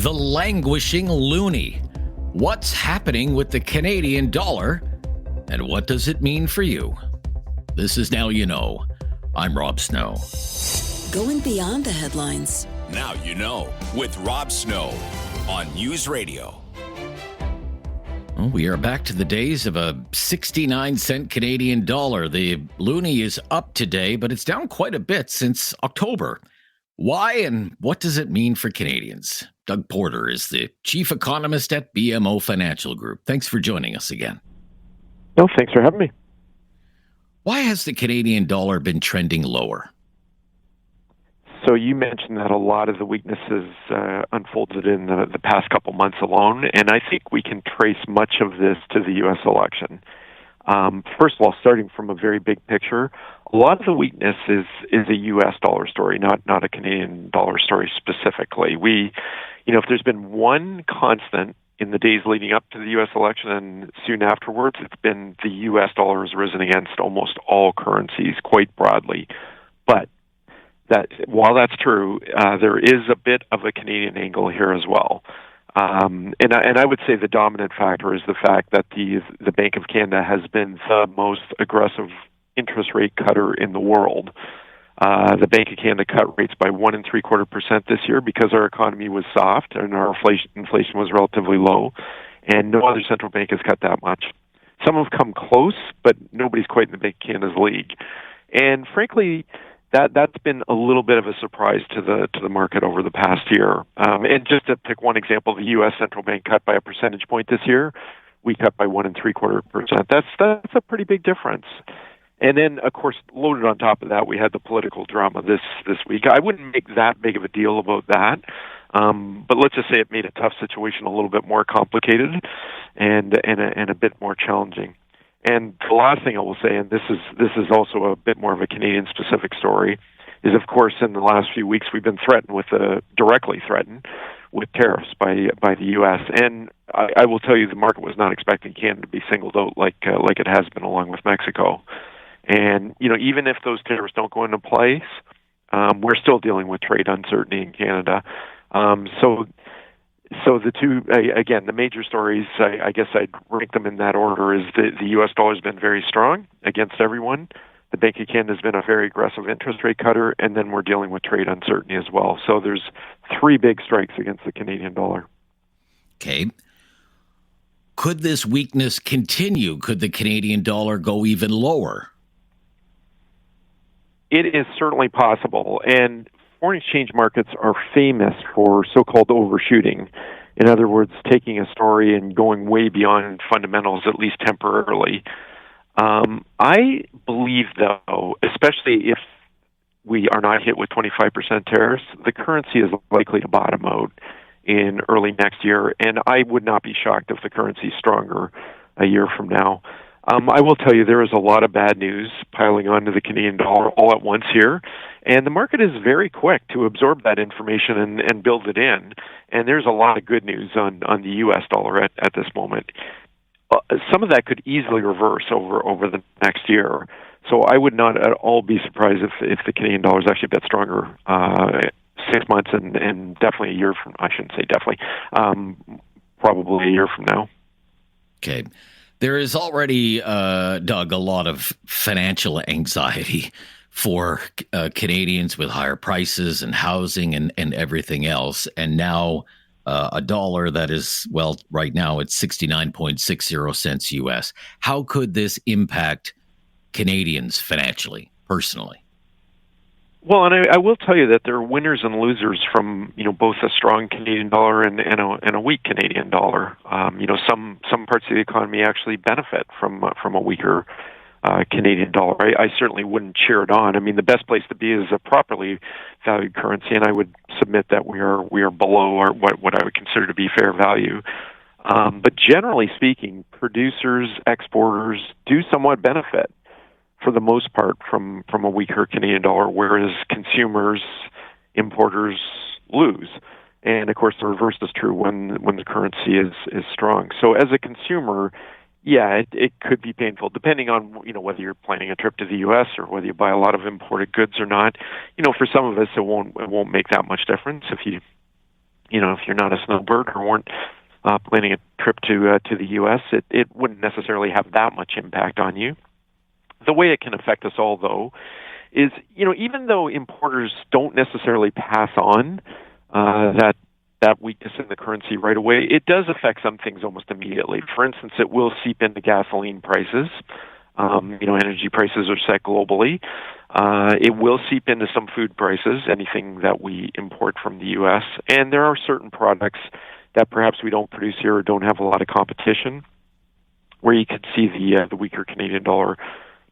The languishing loonie. What's happening with the Canadian dollar, and what does it mean for you? This is Now You Know. I'm Rob Snow. Going beyond the headlines. Now You Know with Rob Snow on News Radio. Well, we are back to the days of a 69-cent Canadian dollar. The loonie is up today, but it's down quite a bit since October. Why and what does it mean for Canadians? Doug Porter is the chief economist at BMO Financial Group. Thanks for joining us again. No, thanks for having me. Why has the Canadian dollar been trending lower? So you mentioned that a lot of the weaknesses unfolded in the past couple months alone, and I think we can trace much of this to the U.S. election. First of all, starting from a very big picture, a lot of the weakness is a U.S. dollar story, not a Canadian dollar story specifically. If there's been one constant in the days leading up to the U.S. election and soon afterwards, it's been the U.S. dollar has risen against almost all currencies quite broadly. But while that's true, there is a bit of a Canadian angle here as well. And I would say the dominant factor is the fact that the Bank of Canada has been the most aggressive interest rate cutter in the world. The Bank of Canada cut rates by 1.75% this year because our economy was soft and our inflation was relatively low, and no other central bank has cut that much. Some have come close, but nobody's quite in the Bank of Canada's league. And frankly, that's been a little bit of a surprise to the market over the past year. And just to pick one example, the U.S. central bank cut by a percentage point this year. We cut by 1.75%. That's a pretty big difference. And then, of course, loaded on top of that, we had the political drama this week. I wouldn't make that big of a deal about that, but let's just say it made a tough situation a little bit more complicated and a bit more challenging. And the last thing I will say, and this is also a bit more of a Canadian-specific story, is of course in the last few weeks we've been directly threatened with tariffs by the U.S. And I will tell you the market was not expecting Canada to be singled out like it has been along with Mexico. And even if those tariffs don't go into place, we're still dealing with trade uncertainty in Canada. So the two, again, the major stories, I guess I'd rank them in that order, is the U.S. dollar has been very strong against everyone. The Bank of Canada has been a very aggressive interest rate cutter, and then we're dealing with trade uncertainty as well. So there's three big strikes against the Canadian dollar. Okay. Could this weakness continue? Could the Canadian dollar go even lower? It is certainly possible, and foreign exchange markets are famous for so-called overshooting. In other words, taking a story and going way beyond fundamentals, at least temporarily. I believe, though, especially if we are not hit with 25% tariffs, the currency is likely to bottom out in early next year, and I would not be shocked if the currency is stronger a year from now. I will tell you there is a lot of bad news piling onto the Canadian dollar all at once here, and the market is very quick to absorb that information and build it in. And there's a lot of good news on the U.S. dollar at this moment. Some of that could easily reverse over the next year. So I would not at all be surprised if the Canadian dollar is actually a bit stronger 6 months and definitely a year from, I shouldn't say definitely, probably a year from now. Okay. There is already, Doug, a lot of financial anxiety for Canadians with higher prices and housing and everything else. And now a dollar that is, well, right now it's 69.60 cents U.S. How could this impact Canadians financially, personally? Well, and I will tell you that there are winners and losers from both a strong Canadian dollar and a weak Canadian dollar. Some parts of the economy actually benefit from a weaker Canadian dollar. I certainly wouldn't cheer it on. I mean, the best place to be is a properly valued currency, and I would submit that we are below what I would consider to be fair value. But generally speaking, producers, exporters do somewhat benefit, for the most part, from a weaker Canadian dollar, whereas consumers, importers lose. And of course, the reverse is true when the currency is strong. So as a consumer, yeah, it could be painful, depending on whether you're planning a trip to the U.S. or whether you buy a lot of imported goods or not. For some of us, it won't make that much difference. If if you're not a snowbird or weren't planning a trip to the U.S., it wouldn't necessarily have that much impact on you. The way it can affect us all, though, is, even though importers don't necessarily pass on that weakness in the currency right away, it does affect some things almost immediately. For instance, it will seep into gasoline prices. Energy prices are set globally. It will seep into some food prices, anything that we import from the U.S. And there are certain products that perhaps we don't produce here or don't have a lot of competition, where you could see the weaker Canadian dollar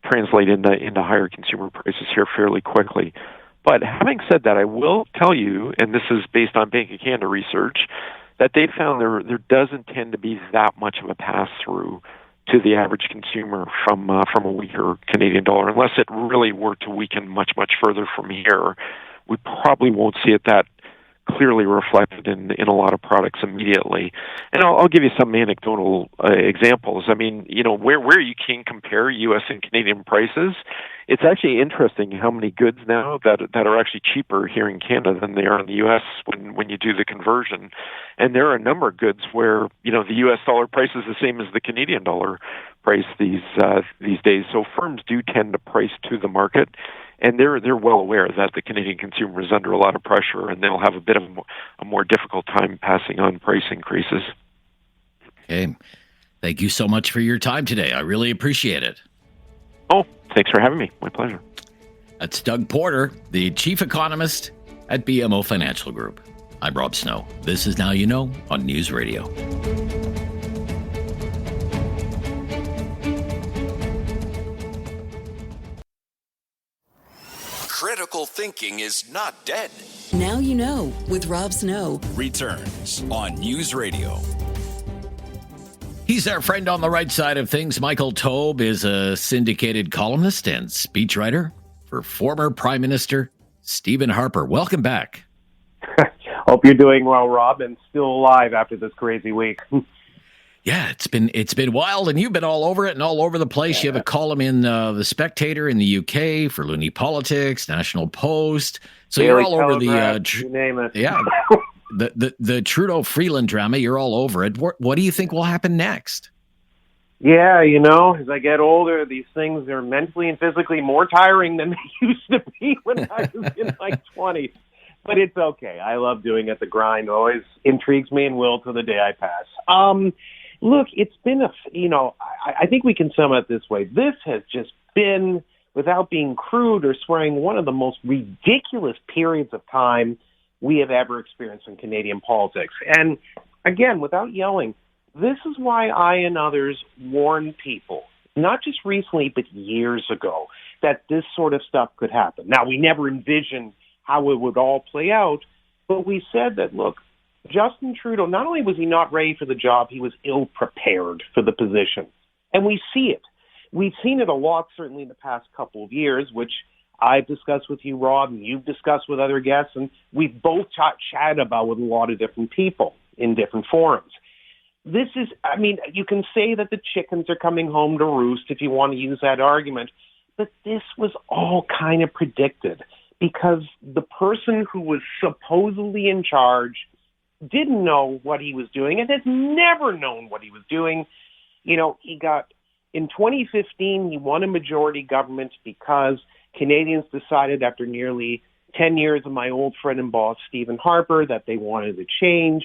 translate into higher consumer prices here fairly quickly. But having said that, I will tell you, and this is based on Bank of Canada research, that they found there doesn't tend to be that much of a pass-through to the average consumer from a weaker Canadian dollar. Unless it really were to weaken much, much further from here, we probably won't see it that clearly reflected in a lot of products immediately. And I'll give you some anecdotal examples. I mean, where you can compare U.S. and Canadian prices, it's actually interesting how many goods now that are actually cheaper here in Canada than they are in the U.S. when you do the conversion. And there are a number of goods where the U.S. dollar price is the same as the Canadian dollar price these days. So firms do tend to price to the market. And they're well aware that the Canadian consumer is under a lot of pressure, and they'll have a bit of a more difficult time passing on price increases. Okay. Thank you so much for your time today. I really appreciate it. Oh, thanks for having me. My pleasure. That's Doug Porter, the chief economist at BMO Financial Group. I'm Rob Snow. This is Now You Know on News Radio. Critical thinking is not dead. Now You Know with Rob Snow Returns on News Radio. He's our friend on the right side of things. Michael Taube is a syndicated columnist and speechwriter for former Prime Minister Stephen Harper. Welcome back. Hope you're doing well, Rob, and still alive after this crazy week. Yeah, it's been wild, and you've been all over it and all over the place. Yeah. You have a column in The Spectator in the UK for Looney Politics, National Post. So Daily you're all over you name it. Yeah, the Trudeau Freeland drama. You're all over it. What do you think will happen next? Yeah, as I get older, these things are mentally and physically more tiring than they used to be when I was in my 20s. But it's okay. I love doing it. The grind always intrigues me and will till the day I pass. Look, it's been I think we can sum it this way. This has just been, without being crude or swearing, one of the most ridiculous periods of time we have ever experienced in Canadian politics. And again, without yelling, this is why I and others warn people, not just recently, but years ago, that this sort of stuff could happen. Now, we never envisioned how it would all play out, but we said that, look, Justin Trudeau, not only was he not ready for the job, he was ill-prepared for the position. And we see it. We've seen it a lot, certainly in the past couple of years, which I've discussed with you, Rob, and you've discussed with other guests, and we've both chatted about with a lot of different people in different forums. This is, you can say that the chickens are coming home to roost if you want to use that argument, but this was all kind of predicted because the person who was supposedly in charge didn't know what he was doing and has never known what he was doing. In 2015, he won a majority government because Canadians decided after nearly 10 years of my old friend and boss, Stephen Harper, that they wanted to change.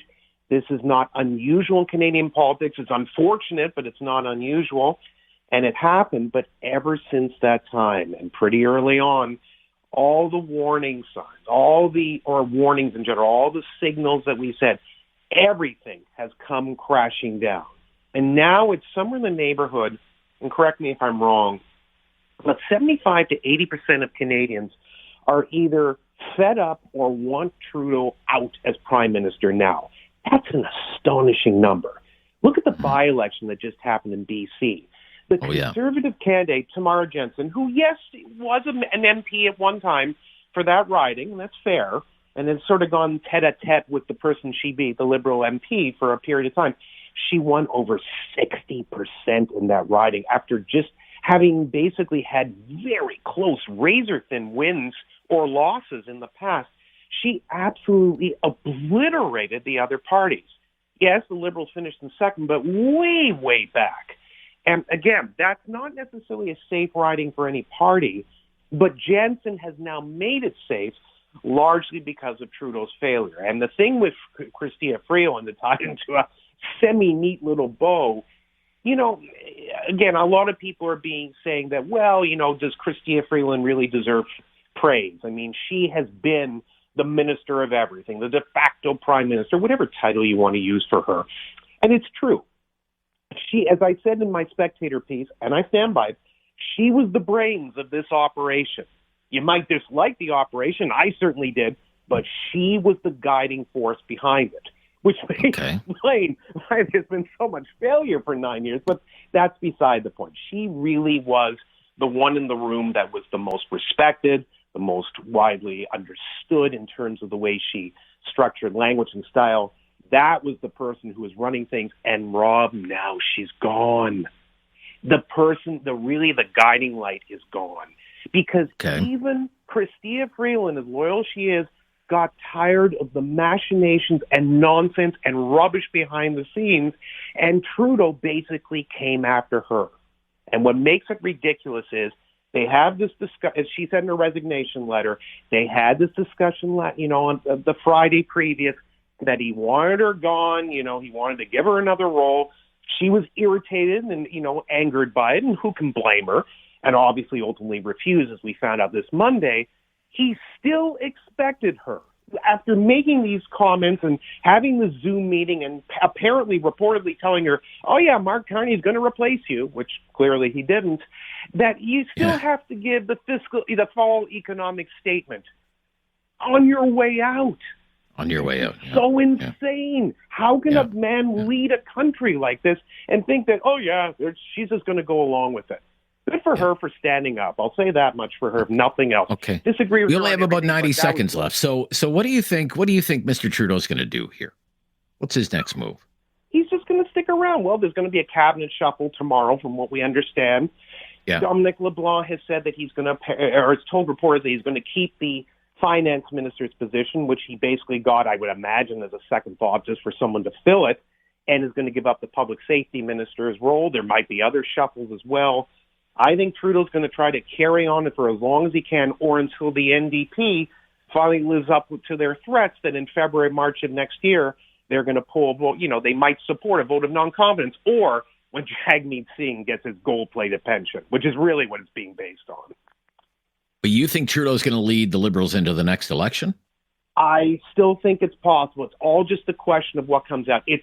This is not unusual in Canadian politics. It's unfortunate, but it's not unusual. And it happened. But ever since that time, and pretty early on, all the warning signs, warnings in general, all the signals that we said, everything has come crashing down. And now it's somewhere in the neighborhood, and correct me if I'm wrong, but 75 to 80% of Canadians are either fed up or want Trudeau out as Prime Minister now. That's an astonishing number. Look at the by-election that just happened in B.C. The Conservative candidate, Tamara Jensen, who, yes, was an MP at one time for that riding, and that's fair, and then sort of gone tete-a-tete with the person she beat, the Liberal MP, for a period of time. She won over 60% in that riding after just having basically had very close, razor-thin wins or losses in the past. She absolutely obliterated the other parties. Yes, the Liberals finished in second, but way, way back. And again, that's not necessarily a safe riding for any party, but Jansen has now made it safe largely because of Trudeau's failure. And the thing with Chrystia Freeland, to tie into a semi-neat little bow, again, a lot of people are saying that, well, does Chrystia Freeland really deserve praise? I mean, she has been the minister of everything, the de facto prime minister, whatever title you want to use for her. And it's true. She, as I said in my Spectator piece, and I stand by it, she was the brains of this operation. You might dislike the operation. I certainly did, but she was the guiding force behind it, which may explain why there's been so much failure for 9 years, but that's beside the point. She really was the one in the room that was the most respected, the most widely understood in terms of the way she structured language and style. That was the person who was running things. And Rob, now she's gone. The guiding light is gone. Because even Chrystia Freeland, as loyal as she is, got tired of the machinations and nonsense and rubbish behind the scenes, and Trudeau basically came after her. And what makes it ridiculous is they have this discussion, as she said in her resignation letter, they had this discussion, on the Friday previous, that he wanted her gone, he wanted to give her another role. She was irritated and, angered by it, and who can blame her? And obviously ultimately refused, as we found out this Monday. He still expected her. After making these comments and having the Zoom meeting and apparently reportedly telling her, oh yeah, Mark Carney is going to replace you, which clearly he didn't, that you still have to give the fall economic statement on your way out. On your way out. So insane. How can a man lead a country like this and think that, oh yeah, she's just going to go along with it? Good for her for standing up. I'll say that much for her, if nothing else. Okay. Disagree with we her. only have about 90 seconds left. So what do you think? What do you think Mr. Trudeau's going to do here? What's his next move? He's just going to stick around. Well, there's going to be a cabinet shuffle tomorrow, from what we understand. Yeah. Dominic LeBlanc has said that he's going to, or has told reporters that he's going to keep the finance minister's position, which he basically got, I would imagine, as a second thought, just for someone to fill it, and is going to give up the public safety minister's role. There might be other shuffles as well. I think Trudeau's going to try to carry on for as long as he can, or until the NDP finally lives up to their threats that in February, March of next year, they're going to pull a vote. They might support a vote of non-confidence, or when Jagmeet Singh gets his gold-plated pension, which is really what it's being based on. But you think Trudeau's going to lead the Liberals into the next election? I still think it's possible. It's all just a question of what comes out. It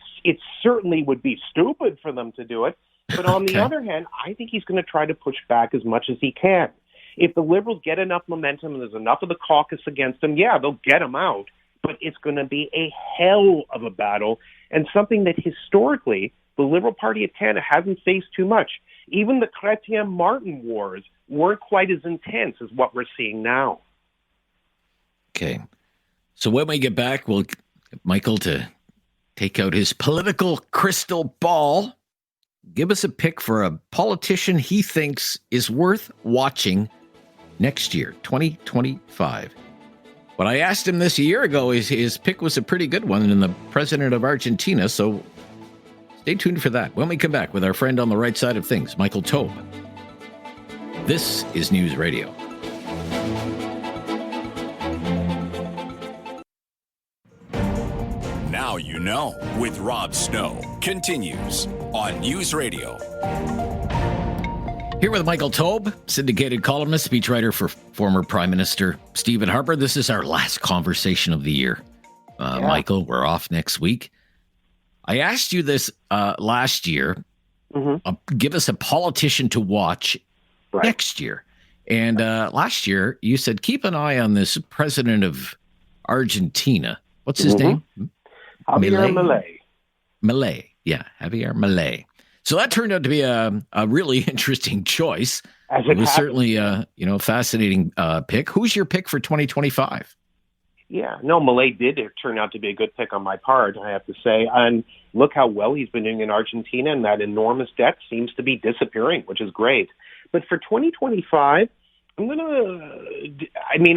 certainly would be stupid for them to do it. But on the other hand, I think he's going to try to push back as much as he can. If the Liberals get enough momentum and there's enough of the caucus against them, they'll get him out. But it's going to be a hell of a battle, and something that historically the Liberal Party of Canada hasn't faced too much. Even the Chrétien-Martin wars weren't quite as intense as what we're seeing now. Okay. So when we get back, we'll get Michael to take out his political crystal ball. Give us a pick for a politician he thinks is worth watching next year, 2025. When I asked him this a year ago, his pick was a pretty good one in the president of Argentina, so stay tuned for that. When we come back with our friend on the right side of things, Michael Taube. This is News Radio. Now you know with Rob Snow continues on News Radio. Here with Michael Taube, syndicated columnist, speechwriter for former Prime Minister Stephen Harper. This is our last conversation of the year. Michael, we're off next week. I asked you this last year. Give us a politician to watch next year. And last year, you said, keep an eye on this president of Argentina. What's his name? Javier Milei. Milei. Yeah, Javier Milei. So that turned out to be a really interesting choice. It was certainly a fascinating pick. Who's your pick for 2025? Yeah, no, Milei did turn out to be a good pick on my part, I have to say. And look how well he's been doing in Argentina, and that enormous debt seems to be disappearing, which is great. But for 2025,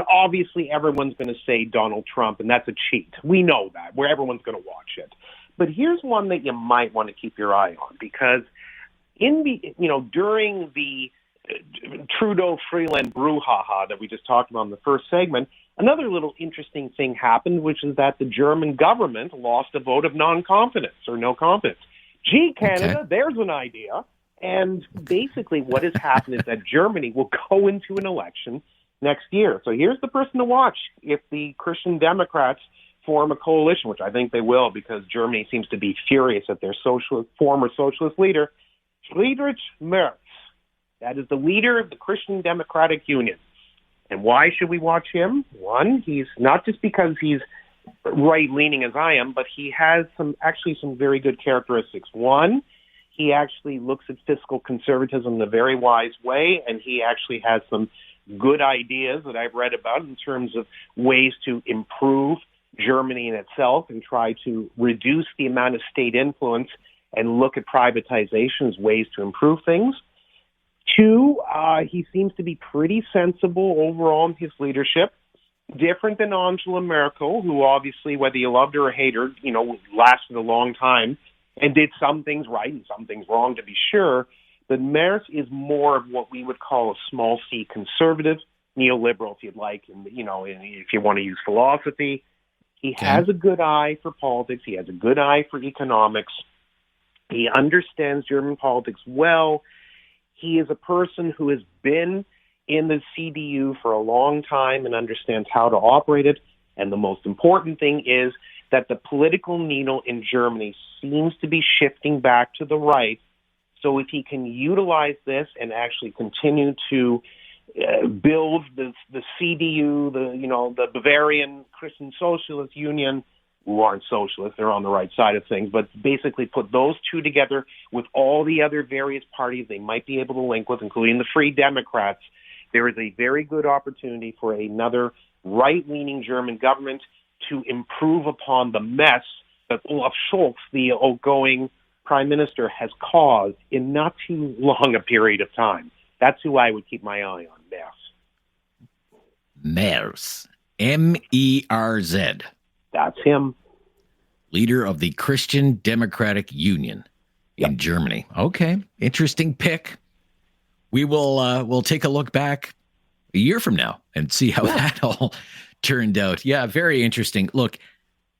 Obviously everyone's going to say Donald Trump, and that's a cheat. We know that, where everyone's going to watch it. But here's one that you might want to keep your eye on, because during the Trudeau-Freeland brouhaha that we just talked about in the first segment, another little interesting thing happened, which is that the German government lost a vote of non-confidence or no confidence. Gee, Canada, okay. There's an idea. And basically what has happened is that Germany will go into an election next year. So here's the person to watch if the Christian Democrats form a coalition, which I think they will, because Germany seems to be furious at their former socialist leader, Friedrich Merz. That is the leader of the Christian Democratic Union. And why should we watch him? One, he's not just because he's right-leaning as I am, but he has some very good characteristics. One, he actually looks at fiscal conservatism in a very wise way, and he actually has some good ideas that I've read about in terms of ways to improve Germany in itself and try to reduce the amount of state influence and look at privatization as ways to improve things. Two, he seems to be pretty sensible overall in his leadership, different than Angela Merkel, who obviously, whether you loved her or hated her, lasted a long time and did some things right and some things wrong, to be sure. But Merz is more of what we would call a small c conservative, neoliberal, if you'd like, and if you want to use philosophy. He has a good eye for politics. He has a good eye for economics. He understands German politics well. He is a person who has been in the CDU for a long time and understands how to operate it. And the most important thing is that the political needle in Germany seems to be shifting back to the right. So if he can utilize this and actually continue to build the CDU, the Bavarian Christian Socialist Union, who aren't socialists, they're on the right side of things, but basically put those two together with all the other various parties they might be able to link with, including the Free Democrats, there is a very good opportunity for another right-leaning German government to improve upon the mess that Olaf Scholz, the outgoing prime minister, has caused in not too long a period of time. That's who I would keep my eye on, Merz. M-E-R-Z. That's him. Leader of the Christian Democratic Union in Germany. Okay, interesting pick. We will we'll take a look back a year from now and see how that all turned out. Yeah, very interesting. Look,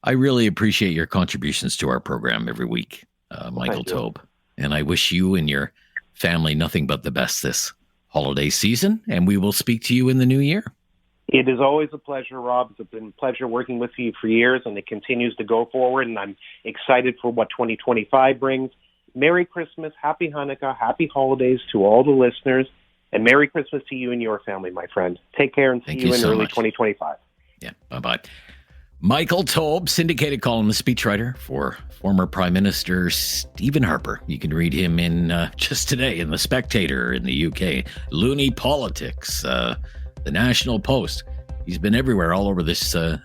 I really appreciate your contributions to our program every week, Michael Taube. And I wish you and your family nothing but the best this holiday season, and we will speak to you in the new year. It is always a pleasure, Rob. It's been a pleasure working with you for years, and it continues to go forward, and I'm excited for what 2025 brings. Merry Christmas, Happy Hanukkah, Happy Holidays to all the listeners, and Merry Christmas to you and your family, my friend. Take care and see you in early 2025. Yeah, bye-bye. Michael Taube, syndicated columnist, speechwriter for former Prime Minister Stephen Harper. You can read him in just today in The Spectator in the UK, Loony Politics, The National Post. He's been everywhere, all over this the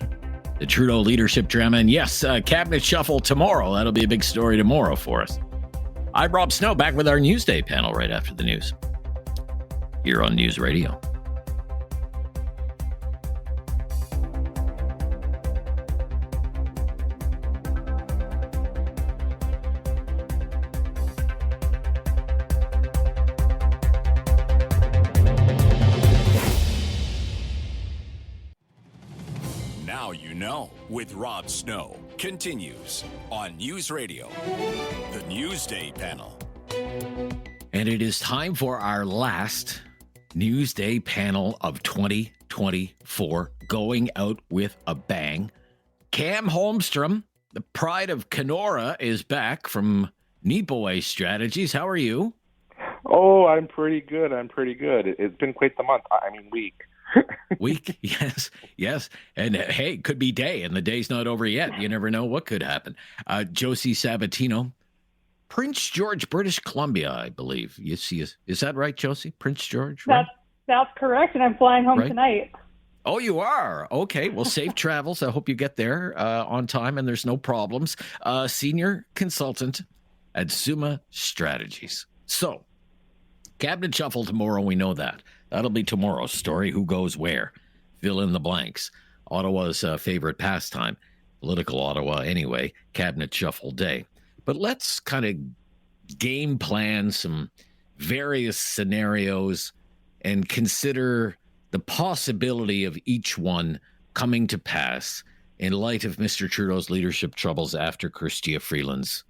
Trudeau leadership drama. And yes, cabinet shuffle tomorrow. That'll be a big story tomorrow for us. I'm Rob Snow, back with our Newsday panel right after the news here on News Radio. Now you know with Rob Snow continues on News Radio, the Newsday panel. And it is time for our last Newsday panel of 2024, going out with a bang. Cam Holmstrom, the pride of Kenora, is back from Nepoe Strategies. How are you? Oh, I'm pretty good. It's been quite the month. Week. Week, yes. And hey, could be day, and the day's not over yet. You never know what could happen. Josie Sabatino, Prince George, British Columbia, I believe. You see, is that right, Josie? Prince George? Right? That's correct, and I'm flying home tonight. Oh, you are? Okay, well, safe travels. I hope you get there on time and there's no problems. Senior consultant at Summa Strategies. So, cabinet shuffle tomorrow, we know that. That'll be tomorrow's story. Who goes where? Fill in the blanks. Ottawa's favorite pastime, political Ottawa anyway, cabinet shuffle day. But let's kind of game plan some various scenarios and consider the possibility of each one coming to pass in light of Mr. Trudeau's leadership troubles after Chrystia Freeland's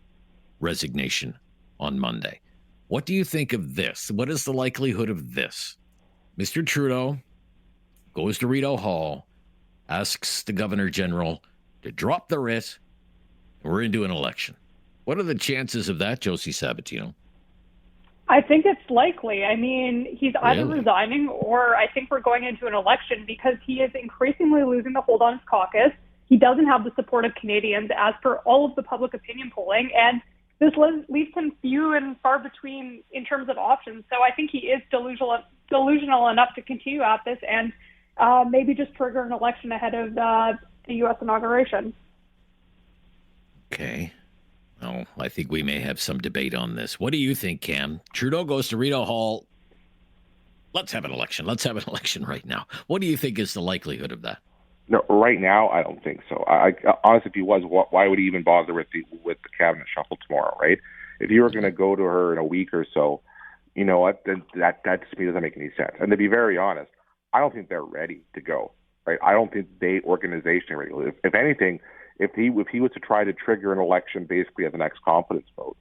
resignation on Monday. What do you think of this? What is the likelihood of this? Mr. Trudeau goes to Rideau Hall, asks the Governor General to drop the writ, and we're into an election. What are the chances of that, Josie Sabatino? I think it's likely. I mean, he's either resigning or I think we're going into an election because he is increasingly losing the hold on his caucus. He doesn't have the support of Canadians as per all of the public opinion polling, and this leaves him few and far between in terms of options. So I think he is delusional enough to continue at this and maybe just trigger an election ahead of the U.S. inauguration. Okay. Well, I think we may have some debate on this. What do you think, Cam? Trudeau goes to Rideau Hall. Let's have an election. Let's have an election right now. What do you think is the likelihood of that? No, right now, I don't think so. I honestly, if he was, why would he even bother with the cabinet shuffle tomorrow, right? If you were going to go to her in a week or so, you know what? Then that to me doesn't make any sense. And to be very honest, I don't think they're ready to go, right? I don't think they organizationally ready. If anything, if he was to try to trigger an election basically as the next confidence vote,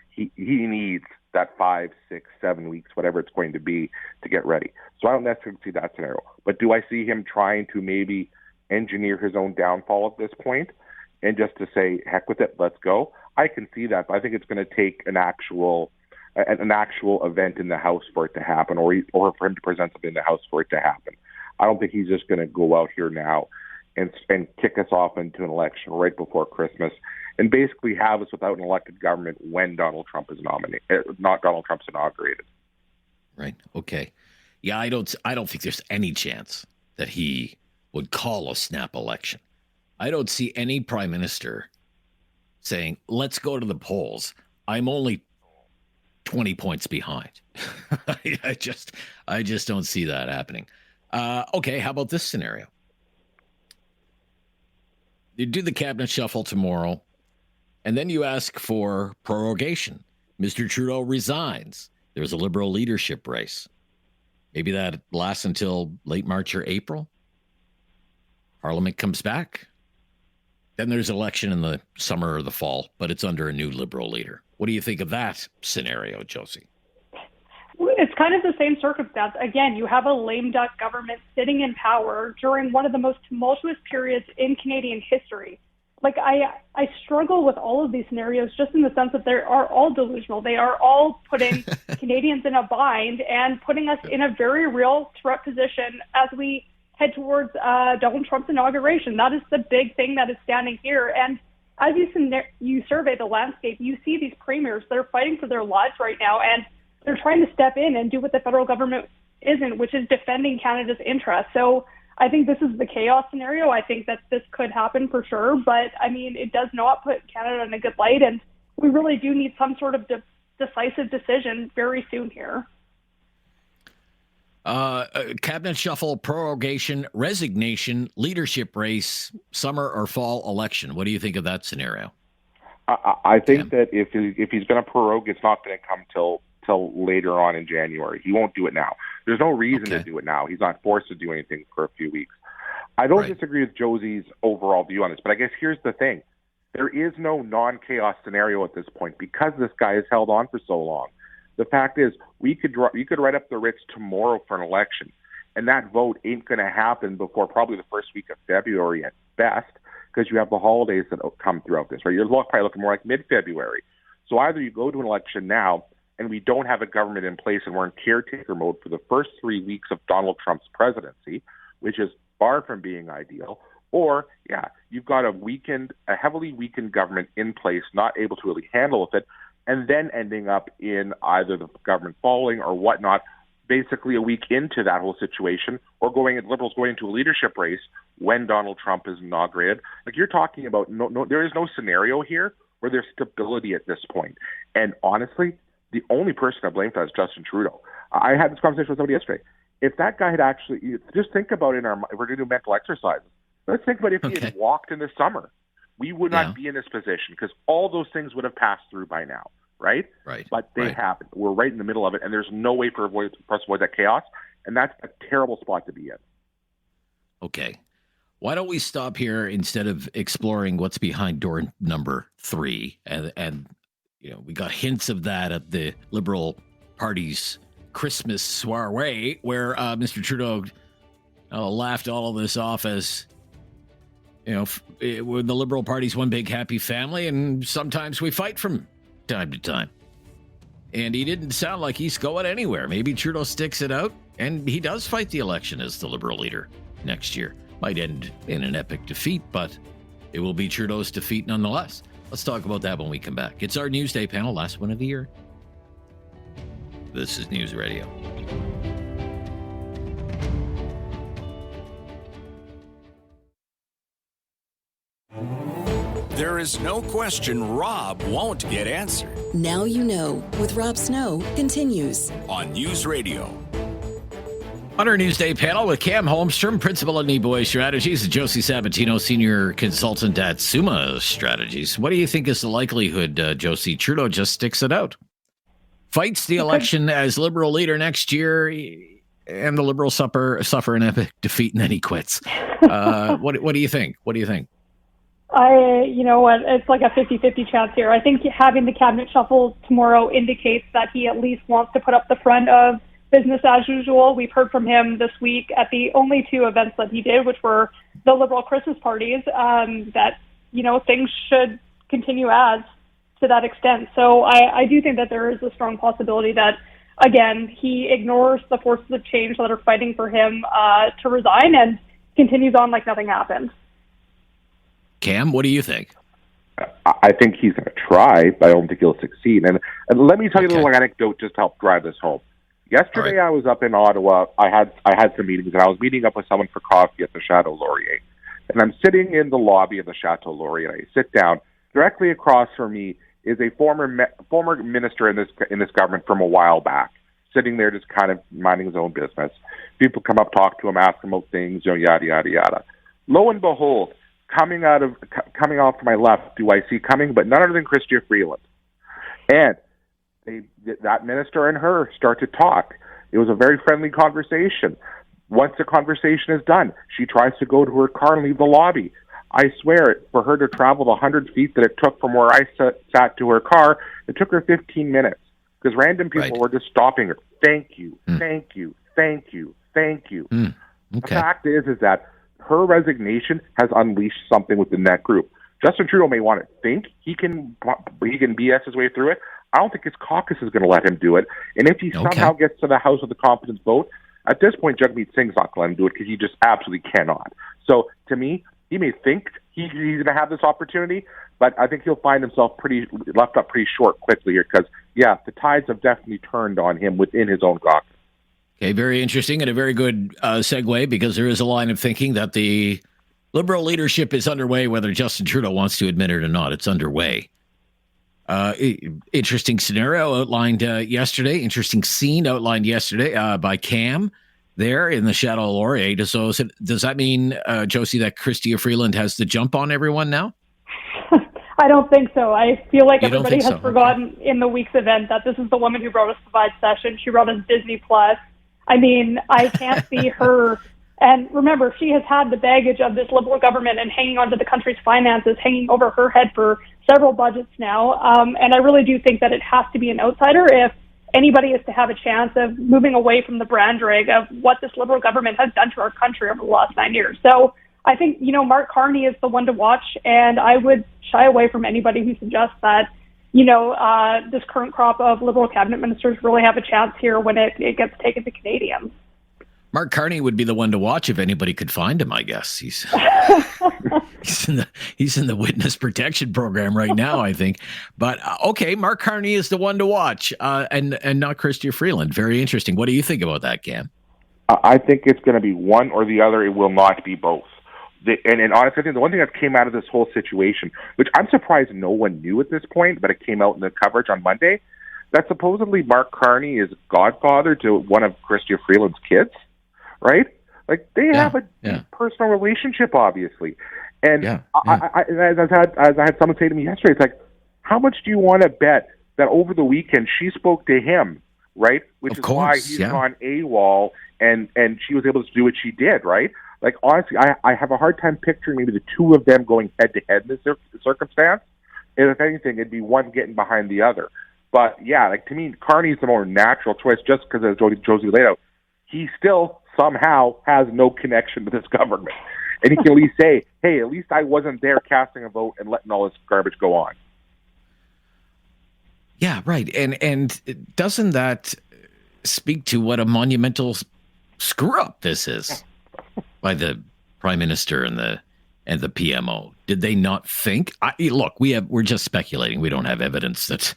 he needs that 5, 6, 7 weeks, whatever it's going to be, to get ready. So I don't necessarily see that scenario. But do I see him trying to maybe engineer his own downfall at this point and just to say, heck with it, let's go? I can see that, but I think it's going to take an actual event in the House for it to happen, or for him to present something in the House for it to happen. I don't think he's just going to go out here now and kick us off into an election right before Christmas and basically have us without an elected government when Donald Trump is Trump's inaugurated. Right. Okay. Yeah, I don't think there's any chance that he would call a snap election. I don't see any prime minister saying, let's go to the polls. I'm only 20 points behind. I just don't see that happening. Okay, how about this scenario? You do the cabinet shuffle tomorrow, and then you ask for prorogation. Mr. Trudeau resigns. There's a Liberal leadership race. Maybe that lasts until late March or April. Parliament comes back. Then there's election in the summer or the fall, but it's under a new Liberal leader. What do you think of that scenario, Josie? It's kind of the same circumstance. Again, you have a lame duck government sitting in power during one of the most tumultuous periods in Canadian history. Like, I struggle with all of these scenarios just in the sense that they are all delusional. They are all putting Canadians in a bind and putting us in a very real threat position as we head towards Donald Trump's inauguration. That is the big thing that is standing here. And as you survey the landscape, you see these premiers that are fighting for their lives right now, and they're trying to step in and do what the federal government isn't, which is defending Canada's interests. So I think this is the chaos scenario. I think that this could happen for sure, but I mean, it does not put Canada in a good light, and we really do need some sort of decisive decision very soon here. Cabinet shuffle, prorogation, resignation, leadership race, summer or fall election. What do you think of that scenario? I think that if he's going to prorogue, it's not going to come till later on in January. He won't do it now. There's no reason to do it now. He's not forced to do anything for a few weeks. I don't disagree with Josie's overall view on this, but I guess here's the thing. There is no non-chaos scenario at this point because this guy has held on for so long. The fact is, you could write up the writs tomorrow for an election, and that vote ain't going to happen before probably the first week of February at best, because you have the holidays that come throughout this, right? You're probably looking more like mid-February. So either you go to an election now, and we don't have a government in place, and we're in caretaker mode for the first 3 weeks of Donald Trump's presidency, which is far from being ideal, or, you've got a heavily weakened government in place, not able to really handle with it, and then ending up in either the government falling or whatnot, basically a week into that whole situation, or Liberals going into a leadership race when Donald Trump is inaugurated. Like, you're talking about, there is no scenario here where there's stability at this point. And honestly, the only person to blame for that is Justin Trudeau. I had this conversation with somebody yesterday. if that guy had actually, just think about if we're going to do mental exercises, let's think about if he had walked in the summer. We would not be in this position because all those things would have passed through by now, right? Right. But they happened. We're right in the middle of it, and there's no way for us to avoid that chaos, and that's a terrible spot to be in. Okay. Why don't we stop here instead of exploring what's behind door number 3? And we got hints of that at the Liberal Party's Christmas soiree, where Mr. Trudeau laughed all of this off as, when the Liberal Party's one big happy family, and sometimes we fight from time to time. And he didn't sound like he's going anywhere. Maybe Trudeau sticks it out, and he does fight the election as the Liberal leader next year. Might end in an epic defeat, but it will be Trudeau's defeat nonetheless. Let's talk about that when we come back. It's our Newsday panel, last one of the year. This is News Radio. There is no question Rob won't get answered. Now You Know with Rob Snow continues On News Radio. On our Newsday panel with Cam Holmstrom, Principal at Neboy Strategies, and Josie Sabatino, Senior Consultant at Summa Strategies. What do you think is the likelihood, Josie, Trudeau just sticks it out? Fights the election as Liberal leader next year, and the Liberals suffer an epic defeat, and then he quits. What do you think? What do you think? You know what, it's like a 50-50 chance here. I think having the cabinet shuffle tomorrow indicates that he at least wants to put up the front of business as usual. We've heard from him this week at the only 2 events that he did, which were the Liberal Christmas parties, that, things should continue as to that extent. So I do think that there is a strong possibility that, again, he ignores the forces of change that are fighting for him to resign and continues on like nothing happened. Cam, what do you think? I think he's going to try, but I don't think he'll succeed. And let me tell you a little anecdote just to help drive this home. Yesterday, I was up in Ottawa. I had some meetings, and I was meeting up with someone for coffee at the Chateau Laurier. And I'm sitting in the lobby of the Chateau Laurier, and I sit down. Directly across from me is a former minister in this government from a while back, sitting there just kind of minding his own business. People come up, talk to him, ask him about things, yada yada yada. Lo and behold, coming off to my left, do I see coming, but none other than Chrystia Freeland, and that minister and her start to talk. It was a very friendly conversation. Once the conversation is done, she tries to go to her car and leave the lobby. I swear, for her to travel the 100 feet that it took from where I sat to her car, it took her 15 minutes because random people were just stopping her. Thank you, thank you, thank you, thank you. Okay. The fact is that her resignation has unleashed something within that group. Justin Trudeau may want to think he can BS his way through it. I don't think his caucus is going to let him do it. And if he somehow gets to the House with the confidence vote, at this point, Jagmeet Singh's not going to let him do it because he just absolutely cannot. So, to me, he may think he's going to have this opportunity, but I think he'll find himself left up pretty short quickly here because, the tides have definitely turned on him within his own caucus. Okay, very interesting and a very good segue because there is a line of thinking that the Liberal leadership is underway, whether Justin Trudeau wants to admit it or not. It's underway. Interesting scenario outlined yesterday. Interesting scene outlined yesterday by Cam there in the Chateau Laurier. Does that mean, Josie, that Chrystia Freeland has the jump on everyone now? I don't think so. I feel like everybody has forgotten in the week's event that this is the woman who brought us the Vibe session. She brought us Disney Plus. I mean, I can't see her. And remember, she has had the baggage of this Liberal government and hanging onto the country's finances, hanging over her head for several budgets now. And I really do think that it has to be an outsider if anybody is to have a chance of moving away from the brand drag of what this Liberal government has done to our country over the last 9 years. So I think, Mark Carney is the one to watch, and I would shy away from anybody who suggests that, this current crop of Liberal cabinet ministers really have a chance here when it gets taken to Canadians. Mark Carney would be the one to watch if anybody could find him, I guess. He's in the witness protection program right now, I think. But okay, Mark Carney is the one to watch, and not Chrystia Freeland. Very interesting. What do you think about that, Cam? I think it's going to be one or the other. It will not be both. And honestly, I think the one thing that came out of this whole situation, which I'm surprised no one knew at this point, but it came out in the coverage on Monday, that supposedly Mark Carney is godfather to one of Chrystia Freeland's kids. right? Like they have a deep personal relationship, obviously. And as I had someone say to me yesterday, it's like, how much do you want to bet that over the weekend she spoke to him, right? Which is why he's gone AWOL and she was able to do what she did, right? Like, honestly, I have a hard time picturing maybe the two of them going head-to-head in this circumstance. And if anything, it'd be one getting behind the other. But, yeah, like to me, Carney's the more natural choice just because, as Josie laid out, he still somehow has no connection to this government. And he can at least say, hey, at least I wasn't there casting a vote and letting all this garbage go on. Yeah, right. And doesn't that speak to what a monumental screw-up this is by the Prime Minister and the PMO? Did they not think? Look, we're just speculating. We don't have evidence that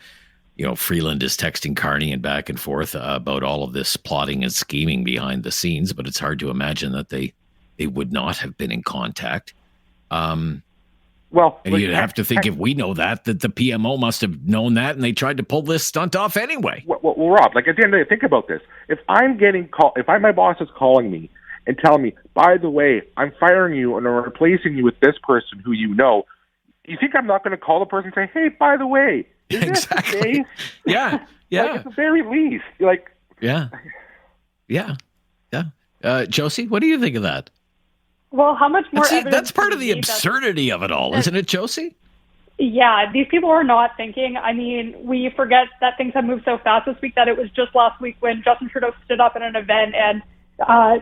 Freeland is texting Carney and back and forth about all of this plotting and scheming behind the scenes, but it's hard to imagine that they would not have been in contact. Well, and you'd have to think, if we know that the PMO must have known that, and they tried to pull this stunt off anyway. Well, Rob, like at the end of the day, think about this. If I'm getting my boss is calling me and telling me, by the way, I'm firing you and I'm replacing you with this person who you know, you think I'm not going to call the person and say, hey, by the way, is exactly. this the case? Yeah. Like, at the very least, like. Yeah. Josie, what do you think of that? Well, how much more evidence? That's part of the absurdity of it all, isn't it, Josie? Yeah, these people are not thinking. I mean, we forget that things have moved so fast this week that it was just last week when Justin Trudeau stood up at an event and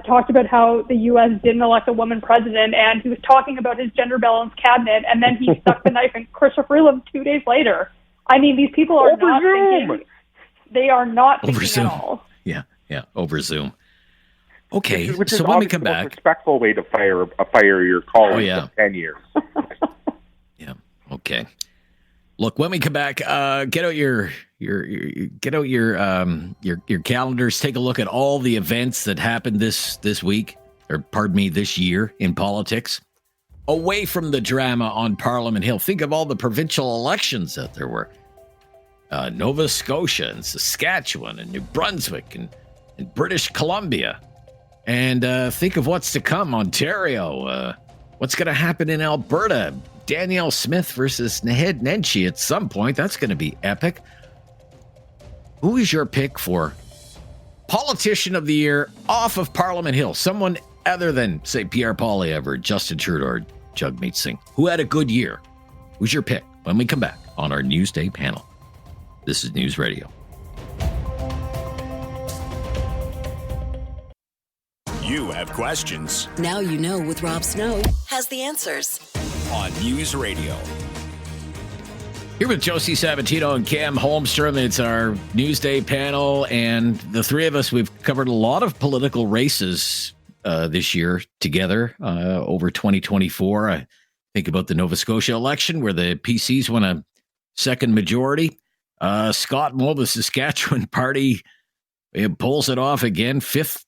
talked about how the U.S. didn't elect a woman president, and he was talking about his gender balanced cabinet, and then he stuck the knife in Christopher Freeland 2 days later. I mean, these people are not thinking. They are not thinking at all. Yeah, over Zoom. Okay, which so is when we come back, a respectful way to fire your colleague in 10 years. Yeah. Okay. Look, when we come back, get out your calendars. Take a look at all the events that happened this week, or pardon me, this year in politics. Away from the drama on Parliament Hill, think of all the provincial elections that there were. Nova Scotia and Saskatchewan and New Brunswick and British Columbia. And think of what's to come, Ontario. What's going to happen in Alberta? Danielle Smith versus Naheed Nenshi at some point. That's going to be epic. Who is your pick for Politician of the Year off of Parliament Hill? Someone other than, say, Pierre Poilievre or Justin Trudeau or Jagmeet Singh. Who had a good year? Who's your pick? When we come back on our Newsday panel. This is News Radio. You have questions. Now you know with Rob Snow has the answers. On News Radio. Here with Josie Sabatino and Cam Holmstrom. It's our Newsday panel, and the three of us, we've covered a lot of political races this year together over 2024. I think about the Nova Scotia election where the PCs won a second majority. Scott Moe, the Saskatchewan party, pulls it off again, fifth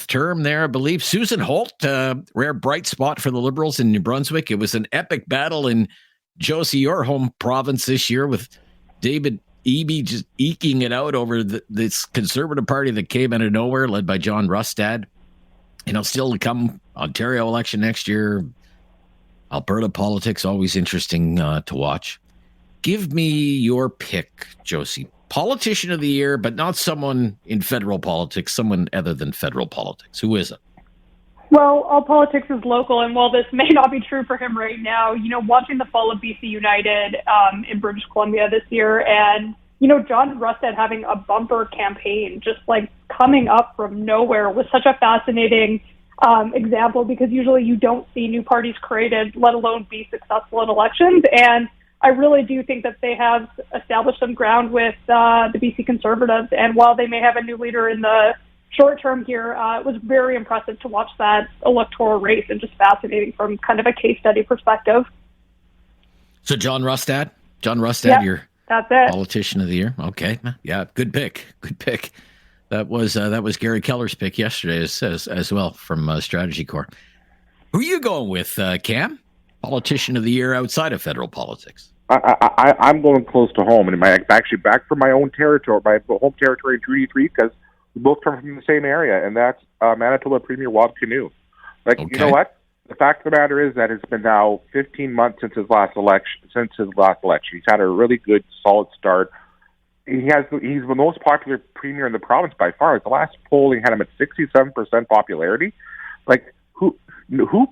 term there, I believe. Susan Holt, rare bright spot for the Liberals in New Brunswick. It was an epic battle in Josie, your home province this year, with David Eby just eking it out over this Conservative Party that came out of nowhere, led by John Rustad. Still to come, Ontario election next year. Alberta politics, always interesting to watch. Give me your pick, Josie. Politician of the Year, but not someone in federal politics, someone other than federal politics. Who is it? Well, all politics is local, and while this may not be true for him right now, watching the fall of BC United in British Columbia this year, and, John Rustad having a bumper campaign, just like coming up from nowhere, was such a fascinating example, because usually you don't see new parties created, let alone be successful in elections. And I really do think that they have established some ground with the BC Conservatives. And while they may have a new leader in the short term here, it was very impressive to watch that electoral race, and just fascinating from kind of a case study perspective. So John Rustad, yep, your that's it. Politician of the Year. Okay. Yeah, good pick. That was Gary Keller's pick yesterday as well from Strategy Corps. Who are you going with, Cam? Politician of the Year outside of federal politics. I'm going close to home, and actually back from my own territory, my home territory in Treaty 3, because We both come from the same area, and that's Manitoba Premier Rob Canoe. Like, you know what? The fact of the matter is that it's been now 15 months since his last election. He's had a really good, solid start. He's the most popular premier in the province by far. The last polling had him at 67% popularity. Like, who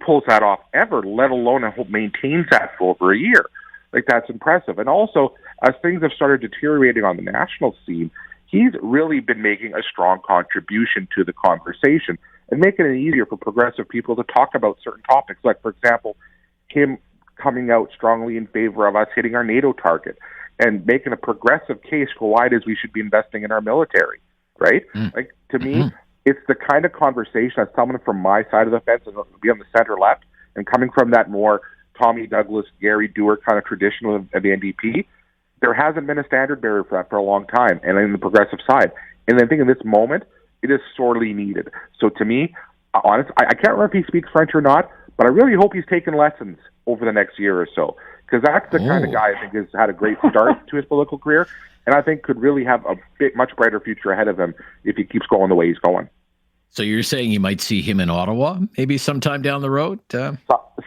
pulls that off ever, let alone maintains that for over a year? Like, that's impressive. And also, as things have started deteriorating on the national scene, he's really been making a strong contribution to the conversation and making it easier for progressive people to talk about certain topics. Like, for example, him coming out strongly in favor of us hitting our NATO target and making a progressive case for why it is we should be investing in our military, right? Like, to me, it's the kind of conversation that someone from my side of the fence, and be on the center left, and coming from that more Tommy Douglas, Gary Dewar kind of tradition of the NDP, there hasn't been a standard bearer for that for a long time, and in the progressive side. And I think in this moment, it is sorely needed. So to me, honestly, I can't remember if he speaks French or not, but I really hope he's taken lessons over the next year or so, because that's the kind of guy I think has had a great start to his political career, and I think could really have a much brighter future ahead of him if he keeps going the way he's going. So you're saying you might see him in Ottawa maybe sometime down the road?